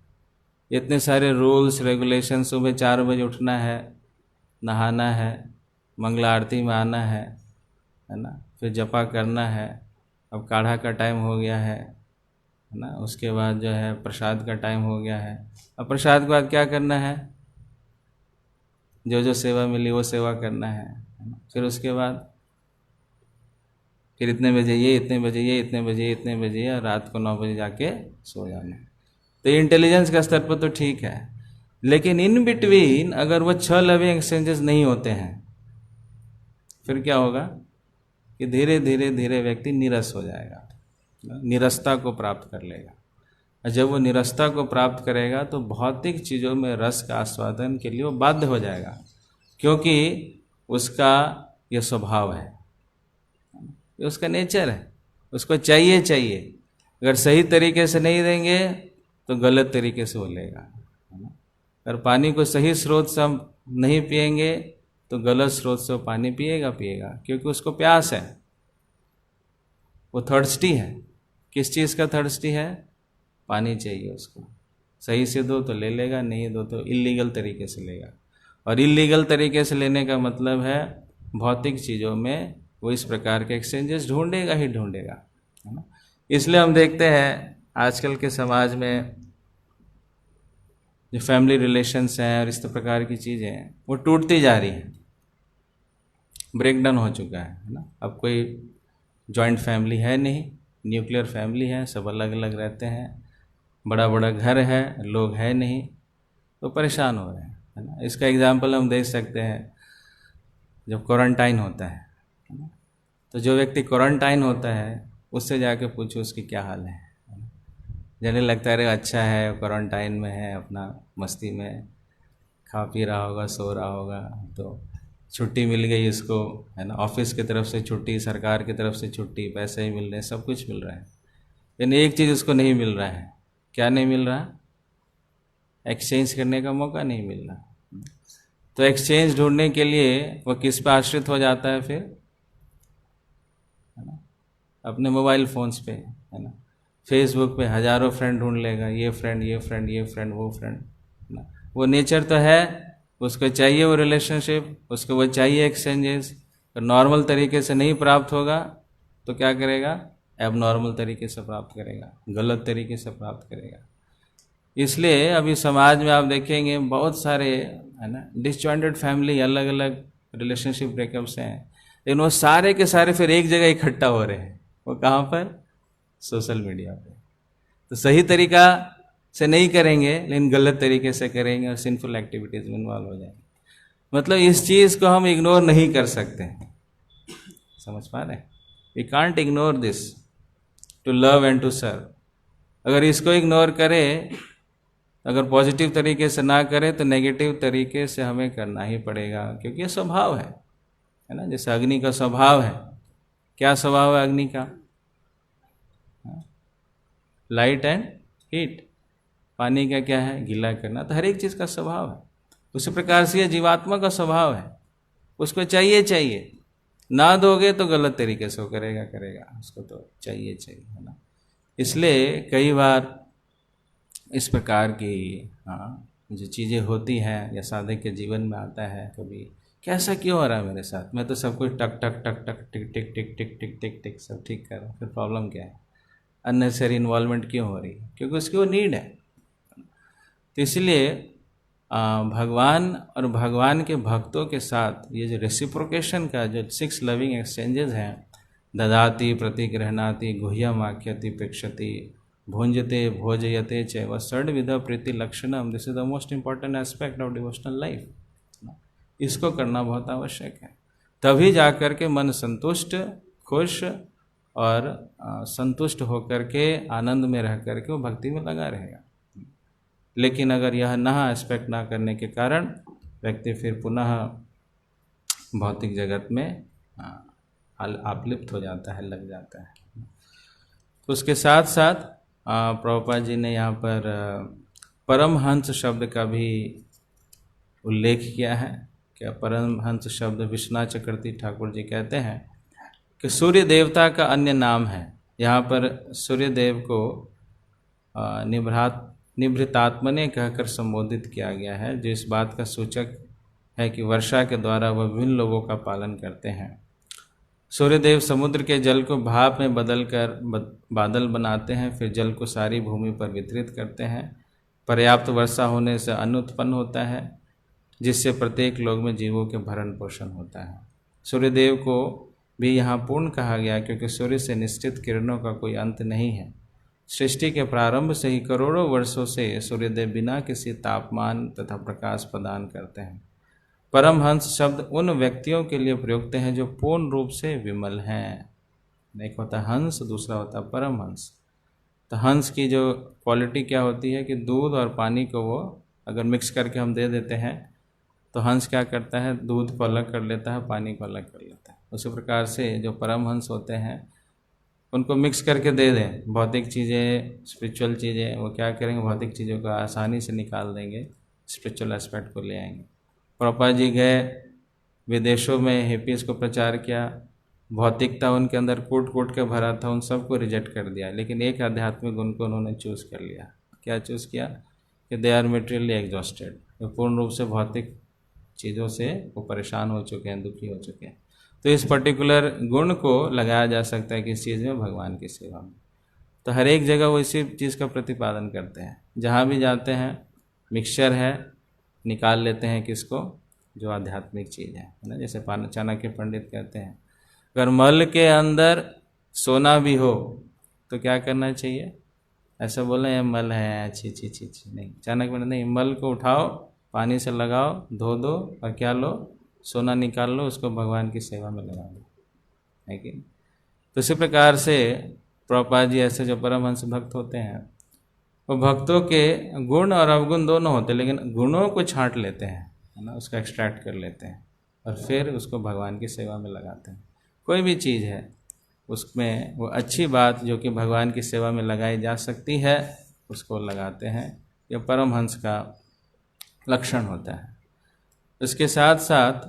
Speaker 1: इतने सारे रूल्स रेगुलेशन, सुबह 4 बजे उठना है, नहाना है, मंगला आरती में आना है ना, फिर जपा करना है, अब काढ़ा का टाइम हो गया है ना, उसके बाद जो है प्रसाद का टाइम हो गया है। अब प्रसाद के बाद क्या करना है? जो जो सेवा मिली वो सेवा करना है ना? फिर उसके बाद फिर इतने बजे ये, इतने बजे ये, इतने बजे ये, इतने बजे ये, और रात को 9 बजे जाके सो जाना। तो इंटेलिजेंस का स्तर पर तो ठीक है, लेकिन इन बिटवीन अगर वो 6 लविंग एक्सचेंजेस नहीं होते हैं फिर क्या होगा कि धीरे धीरे व्यक्ति नीरस हो जाएगा, निरसता को प्राप्त कर लेगा। और जब वो निरसता को प्राप्त करेगा तो भौतिक चीज़ों में रस का आस्वादन के लिए वो बाध्य हो जाएगा, क्योंकि उसका ये स्वभाव है, ये उसका नेचर है, उसको चाहिए। अगर सही तरीके से नहीं देंगे तो गलत तरीके से वो लेगा, है ना। अगर पानी को सही स्रोत से हम नहीं पिएंगे तो गलत स्रोत से वो पानी पिएगा, क्योंकि उसको प्यास है, वो थर्स्टी है। किस चीज़ का थर्स्टी है? पानी चाहिए उसको। सही से दो तो ले लेगा, नहीं दो तो इल्लीगल तरीके से लेगा। और इल्लीगल तरीके से लेने का मतलब है भौतिक चीज़ों में वो इस प्रकार के एक्सचेंजेस ढूंढेगा, है ना। इसलिए हम देखते हैं आजकल के समाज में जो फैमिली रिलेशंस हैं और इस प्रकार की चीज़ें हैं वो टूटती जा रही हैं, ब्रेकडाउन हो चुका है ना। अब कोई जॉइंट फैमिली है नहीं, न्यूक्लियर फैमिली है, सब अलग अलग रहते हैं, बड़ा घर है, लोग है नहीं, तो परेशान हो रहे हैं, है ना। इसका एग्जाम्पल हम देख सकते हैं जब क्वारंटाइन होता है ना, तो जो व्यक्ति क्वारंटाइन होता है उससे जाके पूछो उसकी क्या हाल है। जाने लगता है अरे अच्छा है, क्वारंटाइन में है, अपना मस्ती में खा पी रहा होगा, सो रहा होगा, तो छुट्टी मिल गई इसको, है ना, ऑफिस की तरफ से छुट्टी, सरकार की तरफ से छुट्टी, पैसे ही मिल रहे हैं, सब कुछ मिल रहा है, लेकिन एक चीज़ उसको नहीं मिल रहा है। क्या नहीं मिल रहा? एक्सचेंज करने का मौका नहीं मिल रहा। तो एक्सचेंज ढूंढने के लिए वो किस पर आश्रित हो जाता है फिर? है ना, अपने मोबाइल फ़ोन्स पे, है ना। फेसबुक पे हज़ारों फ्रेंड ढूंढ लेगा, ये फ्रेंड वो फ्रेंड, है ना। वो नेचर तो है, उसको चाहिए वो रिलेशनशिप, उसको वो चाहिए एक्सचेंजेस। तो नॉर्मल तरीके से नहीं प्राप्त होगा तो क्या करेगा? एबनॉर्मल तरीके से प्राप्त करेगा, गलत तरीके से प्राप्त करेगा। इसलिए अभी समाज में आप देखेंगे बहुत सारे, है ना, डिसजॉइंटेड फैमिली, अलग अलग रिलेशनशिप ब्रेकअप्स हैं, लेकिन वो सारे के सारे फिर एक जगह इकट्ठा हो रहे हैं। वो कहाँ पर? सोशल मीडिया पे। तो सही तरीका से नहीं करेंगे, लेकिन गलत तरीके से करेंगे और सिंफुल एक्टिविटीज में इन्वॉल्व हो जाएंगे। मतलब इस चीज़ को हम इग्नोर नहीं कर सकते, समझ पा रहे हैं? We can't ignore this to love and to serve. अगर इसको इग्नोर करें, अगर पॉजिटिव तरीके से ना करें तो नेगेटिव तरीके से हमें करना ही पड़ेगा, क्योंकि ये स्वभाव है ना। जैसे अग्नि का स्वभाव है, क्या स्वभाव है अग्नि का? Light and heat. पानी का क्या है? गीला करना। तो हर एक चीज़ का स्वभाव है। उसी प्रकार से ये जीवात्मा का स्वभाव है, उसको चाहिए, ना दोगे तो गलत तरीके से वो करेगा, उसको तो चाहिए, है ना। इसलिए कई बार इस प्रकार की जो चीज़ें होती हैं या साधक के जीवन में आता है, कभी कैसा क्यों हो रहा है मेरे साथ, मैं तो सब कुछ टक टक टक टक टिक टिक टिक टिक टिक टिक टिक सब ठीक कर रहा हूँ, फिर प्रॉब्लम क्या है? अननेसेसरी इन्वॉल्वमेंट क्यों हो रही है? क्योंकि उसकी वो नीड है। तो इसलिए भगवान और भगवान के भक्तों के साथ ये जो रेसिप्रोकेशन का जो 6 लविंग एक्सचेंजेस हैं, ददाति प्रतिगृह्णाति गुह्यम आख्यति प्रेक्षति भुंजते भोजयते च व षड्विध प्रीति लक्षणम, this is the most important aspect of devotional life. इसको करना बहुत आवश्यक है, तभी जाकर के मन संतुष्ट, खुश और संतुष्ट होकर के आनंद में रह करके वो भक्ति में लगा रहेगा। लेकिन अगर यह ना एस्पेक्ट ना करने के कारण व्यक्ति फिर पुनः भौतिक जगत में आप्लिप्त हो जाता है, लग जाता है। उसके साथ साथ प्रभुपाद जी ने यहाँ पर परमहंस शब्द का भी उल्लेख किया है। क्या परमहंस शब्द विश्वनाथ चक्रवर्ती ठाकुर जी कहते हैं कि सूर्य देवता का अन्य नाम है। यहाँ पर सूर्य देव को निभृतात्मने कहकर संबोधित किया गया है, जो इस बात का सूचक है कि वर्षा के द्वारा वह विभिन्न लोगों का पालन करते हैं। सूर्यदेव समुद्र के जल को भाप में बदलकर बादल बनाते हैं, फिर जल को सारी भूमि पर वितरित करते हैं। पर्याप्त वर्षा होने से अन्न उत्पन्न होता है, जिससे प्रत्येक लोक में जीवों के भरण पोषण होता है। सूर्यदेव को भी यहाँ पूर्ण कहा गया, क्योंकि सूर्य से निश्चित किरणों का कोई अंत नहीं है। सृष्टि के प्रारंभ से ही करोड़ों वर्षों से सूर्यदेव बिना किसी तापमान तथा प्रकाश प्रदान करते हैं। परमहंस शब्द उन व्यक्तियों के लिए प्रयुक्त हैं जो पूर्ण रूप से विमल हैं। एक होता है हंस, दूसरा होता है परमहंस। तो हंस की जो क्वालिटी क्या होती है कि दूध और पानी को वो अगर मिक्स करके हम दे देते हैं तो हंस क्या करता है, दूध को अलग कर लेता है, पानी को अलग कर लेता है। उसी प्रकार से जो परमहंस होते हैं उनको मिक्स करके दे दें, भौतिक चीज़ें स्पिरिचुअल चीज़ें, वो क्या करेंगे, भौतिक चीज़ों को आसानी से निकाल देंगे, स्पिरिचुअल एस्पेक्ट को ले आएंगे। प्रभुपाद जी गए विदेशों में, हिपीज़ को प्रचार किया, भौतिकता उनके अंदर कूट कूट के भरा था, उन सबको रिजेक्ट कर दिया, लेकिन एक आध्यात्मिक गुण को उन्होंने चूज़ कर लिया। क्या चूज़ किया कि दे आर मेटेरियली एग्जॉस्टेड, वो पूर्ण रूप से भौतिक चीज़ों से वो परेशान हो चुके हैं, दुखी हो चुके हैं। तो इस पर्टिकुलर गुण को लगाया जा सकता है किस चीज़ में, भगवान की सेवा में। तो हर एक जगह वो इसी चीज़ का प्रतिपादन करते हैं। जहाँ भी जाते हैं मिक्सचर है, निकाल लेते हैं किसको, जो आध्यात्मिक चीज़ है ना। जैसे चाणक्य पंडित कहते हैं, अगर मल के अंदर सोना भी हो तो क्या करना चाहिए, ऐसा बोले ये मल है, अच्छी नहीं। चाणक्य पंडित नहीं, मल को उठाओ, पानी से लगाओ, धो दो और क्या लो, सोना निकाल लो, उसको भगवान की सेवा में लगा दो, है कि। तो इसी प्रकार से प्रभुपाद जी ऐसे जो परमहंस भक्त होते हैं, वो भक्तों के गुण और अवगुण दोनों होते हैं, लेकिन गुणों को छांट लेते हैं, है ना, उसका एक्सट्रैक्ट कर लेते हैं और फिर उसको भगवान की सेवा में लगाते हैं। कोई भी चीज़ है उसमें वो अच्छी बात जो कि भगवान की सेवा में लगाई जा सकती है उसको लगाते हैं। ये परमहंस का लक्षण होता है। इसके साथ साथ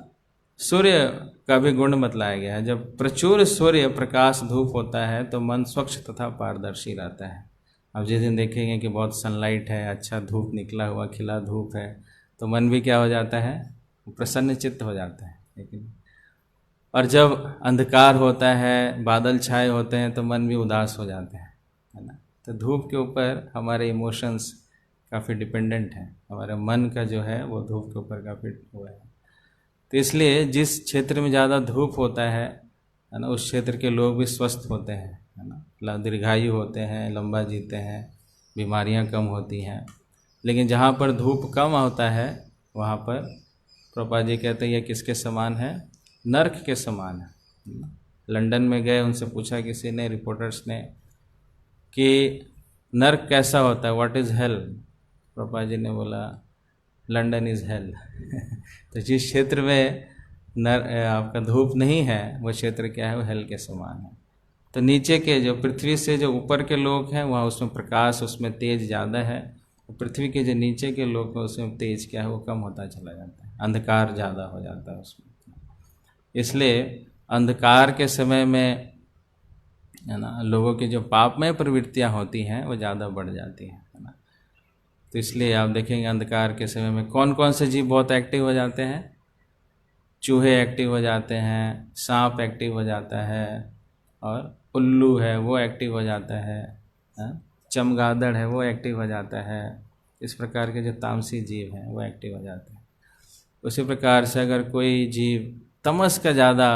Speaker 1: सूर्य का भी गुण बतलाया गया है। जब प्रचुर सूर्य प्रकाश धूप होता है तो मन स्वच्छ तथा पारदर्शी रहता है। अब जिस दिन देखेंगे कि बहुत सनलाइट है, अच्छा धूप निकला हुआ, खिला धूप है, तो मन भी क्या हो जाता है, प्रसन्न चित्त हो जाता है। लेकिन और जब अंधकार होता है, बादल छाए होते हैं, तो मन भी उदास हो जाते हैं, है ना। तो धूप के ऊपर हमारे इमोशंस काफ़ी डिपेंडेंट हैं, हमारे मन का जो है वो धूप के ऊपर काफ़ी हुआ है। तो इसलिए जिस क्षेत्र में ज़्यादा धूप होता है ना, उस क्षेत्र के लोग भी स्वस्थ होते हैं, है ना। दीर्घायु होते हैं, लंबा जीते हैं, बीमारियां कम होती हैं। लेकिन जहाँ पर धूप कम होता है वहाँ पर प्रभुपाद जी कहते हैं ये किसके समान है? नर्क के समान है। लंदन में गए, उनसे पूछा किसी ने, रिपोर्टर्स ने, कि नर्क कैसा होता है, what is hello? Prabhupada ji ने बोला लंदन इज़ हेल। तो जिस क्षेत्र में आपका धूप नहीं है वो क्षेत्र क्या है? वो हेल के समान है। तो नीचे के जो पृथ्वी से जो ऊपर के लोग हैं वहाँ उसमें प्रकाश, उसमें तेज ज़्यादा है। पृथ्वी के जो नीचे के लोग हैं उसमें तेज क्या है? वो कम होता चला जाता है, अंधकार ज़्यादा हो जाता है उसमें। इसलिए अंधकार के समय में है ना, लोगों की जो पापमय प्रवृत्तियाँ होती हैं वो ज़्यादा बढ़ जाती हैं, है ना। तो इसलिए आप देखेंगे अंधकार के समय में कौन कौन से जीव बहुत एक्टिव हो जाते हैं? चूहे एक्टिव हो जाते हैं, सांप एक्टिव हो जाता है, और उल्लू है वो एक्टिव हो जाता है, चमगादड़ है वो एक्टिव हो जाता है। इस प्रकार के जो तामसी जीव हैं वो एक्टिव हो जाते हैं। उसी प्रकार से अगर कोई जीव तमस का ज़्यादा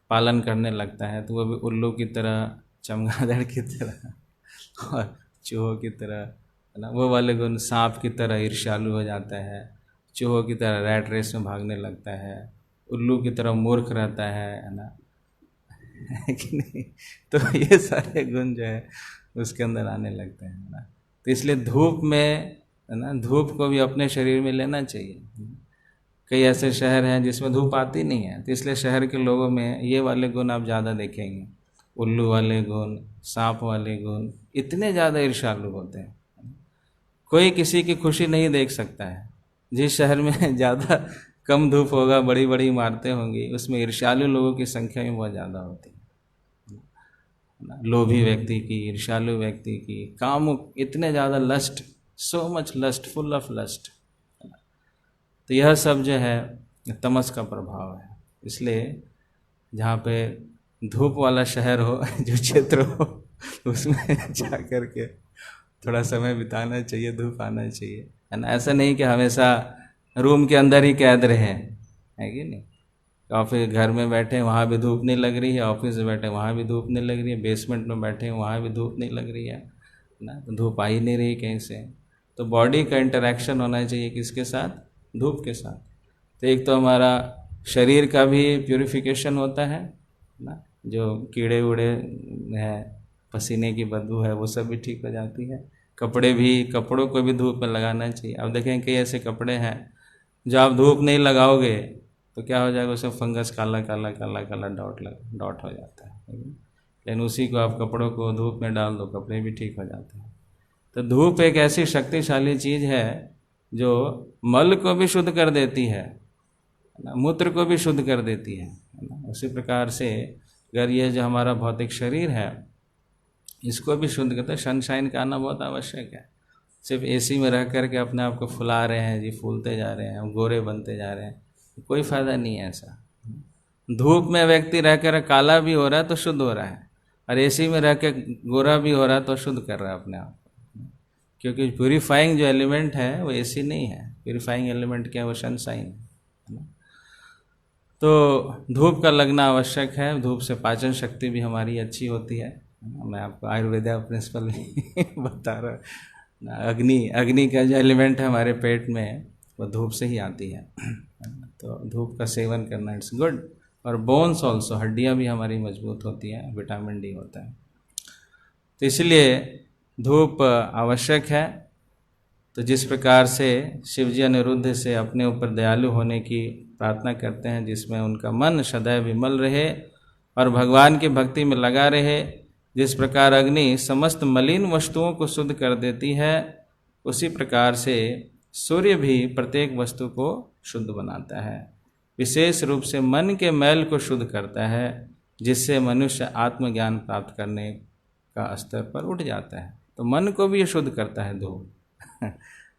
Speaker 1: पालन करने लगता है तो वो भी उल्लू की तरह, चमगादड़ की तरह और चूहों की तरह, है ना, वो वाले गुण, सांप की तरह ईर्ष्यालु हो जाता है, चूहों की तरह रैट रेस में भागने लगता है, उल्लू की तरह मूर्ख रहता है ना, है कि नहीं? तो ये सारे गुण जो है उसके अंदर आने लगते हैं ना। तो इसलिए धूप में, है ना, धूप को भी अपने शरीर में लेना चाहिए। कई ऐसे शहर हैं जिसमें धूप आती नहीं है, तो इसलिए शहर के लोगों में ये वाले गुण आप ज़्यादा देखेंगे, उल्लू वाले गुण, सांप वाले गुण, इतने ज़्यादा ईर्ष्यालु होते हैं। कोई किसी की खुशी नहीं देख सकता है। जिस शहर में ज़्यादा कम धूप होगा, बड़ी बड़ी इमारतें होंगी, उसमें ईर्ष्यालु लोगों की संख्या भी बहुत ज़्यादा होती है। लोभी व्यक्ति की, ईर्ष्यालु व्यक्ति की, कामुक, इतने ज़्यादा lust, so much lust, full of lust. तो यह सब जो है तमस का प्रभाव है। इसलिए जहाँ पे धूप वाला शहर हो, जो क्षेत्र हो, उसमें जा कर के थोड़ा समय बिताना चाहिए, धूप आना चाहिए, है ना। ऐसा नहीं कि हमेशा रूम के अंदर ही कैद रहे, है कि नहीं। ऑफिस, घर में बैठे वहाँ भी धूप नहीं लग रही है, ऑफिस में बैठे वहाँ भी धूप नहीं लग रही है, बेसमेंट में बैठे वहाँ भी धूप नहीं लग रही है ना, तो धूप आ ही नहीं रही कहीं से। तो बॉडी का इंटरेक्शन होना चाहिए किसके साथ? धूप के साथ। तो एक तो हमारा शरीर का भी प्यूरिफिकेशन होता है ना, जो कीड़े उड़े हैं, पसीने की बदबू है, वो सब भी ठीक हो जाती है। कपड़ों को भी धूप में लगाना चाहिए। अब देखें कई ऐसे कपड़े हैं जो आप धूप नहीं लगाओगे तो क्या हो जाएगा, उसमें फंगस, काला काला काला काला डॉट हो जाता है। लेकिन उसी को आप कपड़ों को धूप में डाल दो, कपड़े भी ठीक हो जाते हैं। तो धूप एक ऐसी शक्तिशाली चीज़ है जो मल को भी शुद्ध कर देती है ना, मूत्र को भी शुद्ध कर देती है ना। उसी प्रकार से अगर ये जो हमारा भौतिक शरीर है इसको भी शुद्ध करता है। सनशाइन का आना बहुत आवश्यक है। सिर्फ एसी में रह करके अपने आप को फुला रहे हैं जी, फूलते जा रहे हैं, गोरे बनते जा रहे हैं, कोई फ़ायदा नहीं है ऐसा। धूप में व्यक्ति रह कर काला भी हो रहा है तो शुद्ध हो रहा है, और एसी में रह कर गोरा भी हो रहा है तो शुद्ध कर रहा है अपने आप, क्योंकि प्यूरीफाइंग जो एलिमेंट है वो एसी नहीं है। प्यूरीफाइंग एलिमेंट क्या है? वो सनशाइन है ना। तो धूप का लगना आवश्यक है। धूप से पाचन शक्ति भी हमारी अच्छी होती है। मैं आपको आयुर्वेदा प्रिंसिपल बता रहा। अग्नि का जो एलिमेंट है हमारे पेट में वो धूप से ही आती है। तो धूप का सेवन करना इट्स गुड। और बोन्स ऑल्सो, हड्डियाँ भी हमारी मजबूत होती हैं, विटामिन डी होता है। तो इसलिए धूप आवश्यक है। तो जिस प्रकार से शिवजी अनिरुद्ध से अपने ऊपर दयालु होने की प्रार्थना करते हैं, जिसमें उनका मन सदैव विमल रहे और भगवान की भक्ति में लगा रहे, जिस प्रकार अग्नि समस्त मलिन वस्तुओं को शुद्ध कर देती है, उसी प्रकार से सूर्य भी प्रत्येक वस्तु को शुद्ध बनाता है। विशेष रूप से मन के मैल को शुद्ध करता है, जिससे मनुष्य आत्मज्ञान प्राप्त करने का स्तर पर उठ जाता है। तो मन को भी ये शुद्ध करता है धूप,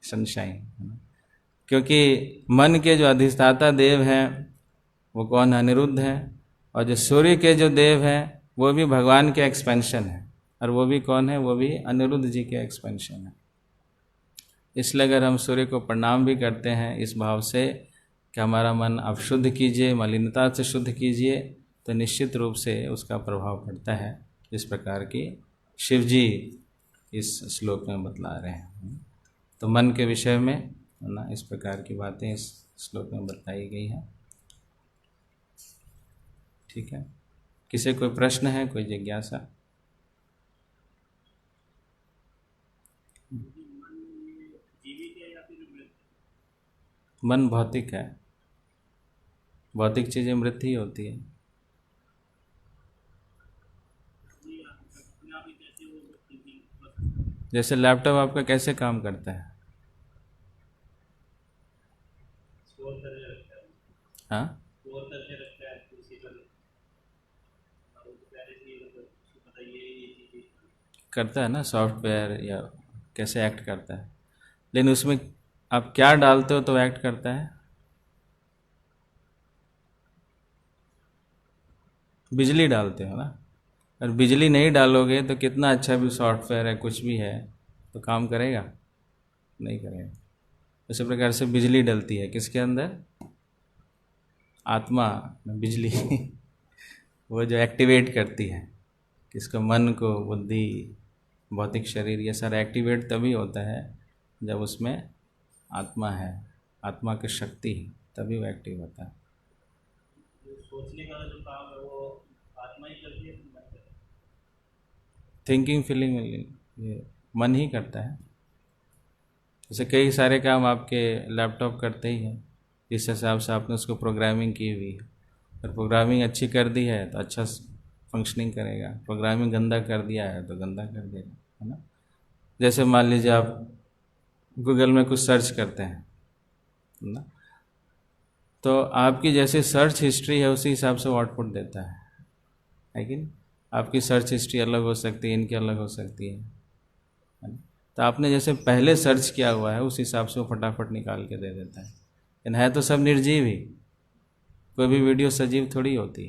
Speaker 1: सनशाइन। क्योंकि मन के जो अधिष्ठाता देव हैं वो कौन? अनिरुद्ध हैं। और जो सूर्य के जो देव हैं वो भी भगवान के एक्सपेंशन है, और वो भी कौन है? वो भी अनिरुद्ध जी के एक्सपेंशन है। इसलिए अगर हम सूर्य को प्रणाम भी करते हैं इस भाव से कि हमारा मन आप शुद्ध कीजिए, मलिनता से शुद्ध कीजिए, तो निश्चित रूप से उसका प्रभाव पड़ता है जिस प्रकार की शिव जी इस श्लोक में बतला रहे हैं। तो मन के विषय में है ना, इस प्रकार की बातें इस श्लोक में बताई गई हैं। ठीक है, किसी कोई प्रश्न है, कोई जिज्ञासा? मन भौतिक है, भौतिक चीज़ें मृत ही होती है। जैसे लैपटॉप आपका कैसे काम करता है? हाँ, करता है ना, सॉफ्टवेयर या कैसे एक्ट करता है। लेकिन उसमें आप क्या डालते हो तो एक्ट करता है? बिजली डालते हो ना। और बिजली नहीं डालोगे तो कितना अच्छा भी सॉफ्टवेयर है, कुछ भी है, तो काम करेगा? नहीं करेगा। उसी प्रकार से बिजली डलती है किसके अंदर? आत्मा में बिजली वो जो एक्टिवेट करती है किसको? मन को, बुद्धि, भौतिक शरीर, ये सारा एक्टिवेट तभी होता है जब उसमें आत्मा है, आत्मा की शक्ति है, तभी वो एक्टिव होता है। सोचने का जो काम है वो आत्मा ही करती है, थिंकिंग फीलिंग ये मन ही करता है। जैसे कई सारे काम आपके लैपटॉप करते ही हैं, इस हिसाब से आपने उसको प्रोग्रामिंग की हुई है। और प्रोग्रामिंग अच्छी कर दी है तो अच्छा फंक्शनिंग करेगा, प्रोग्रामिंग गंदा कर दिया है तो गंदा कर देगा, है ना। जैसे मान लीजिए आप गूगल में कुछ सर्च करते हैं ना, तो आपकी जैसे सर्च हिस्ट्री है उसी हिसाब से वो आउटपुट देता है कि नहीं? आपकी सर्च हिस्ट्री अलग हो सकती है, इनकी अलग हो सकती है ना? तो आपने जैसे पहले सर्च किया हुआ है उस हिसाब से वो फटाफट निकाल के दे देता है। लेकिन है तो सब निर्जीव ही, कोई भी वीडियो सजीव थोड़ी होती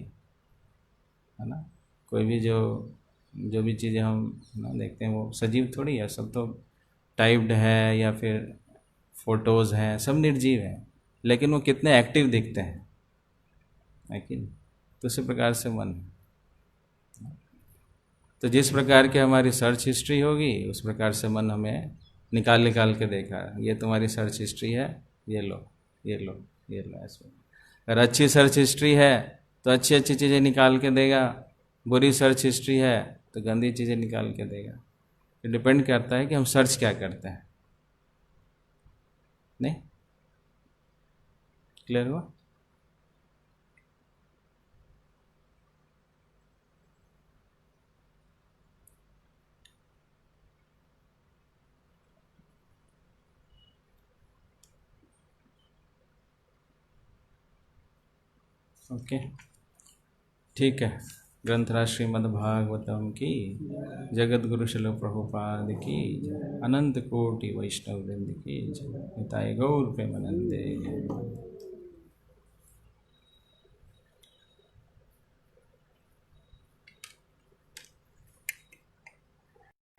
Speaker 1: है ना। कोई भी जो भी चीज़ें हम ना देखते हैं वो सजीव थोड़ी है, सब तो टाइप्ड है या फिर फोटोज़ हैं, सब निर्जीव हैं, लेकिन वो कितने एक्टिव दिखते हैं, लेकिन तो उसी प्रकार से मन है। तो जिस प्रकार की हमारी सर्च हिस्ट्री होगी उस प्रकार से मन हमें निकाल निकाल के देखा, ये तुम्हारी सर्च हिस्ट्री है, ये लो, ये लो, ये लो, ऐसे। अगर अच्छी सर्च हिस्ट्री है तो अच्छी अच्छी चीज़ें निकाल के देगा, बुरी सर्च हिस्ट्री है तो गंदी चीज़ें निकाल के देगा। ये डिपेंड करता है कि हम सर्च क्या करते हैं। नहीं क्लियर हुआ? ओके, ठीक है। ग्रंथराज श्रीमद्भागवतम की, जगत गुरु शिल प्रभुपाद की, अनंत कोटि वैष्णव वृंद की, निताय गौर प्रेमानंदे।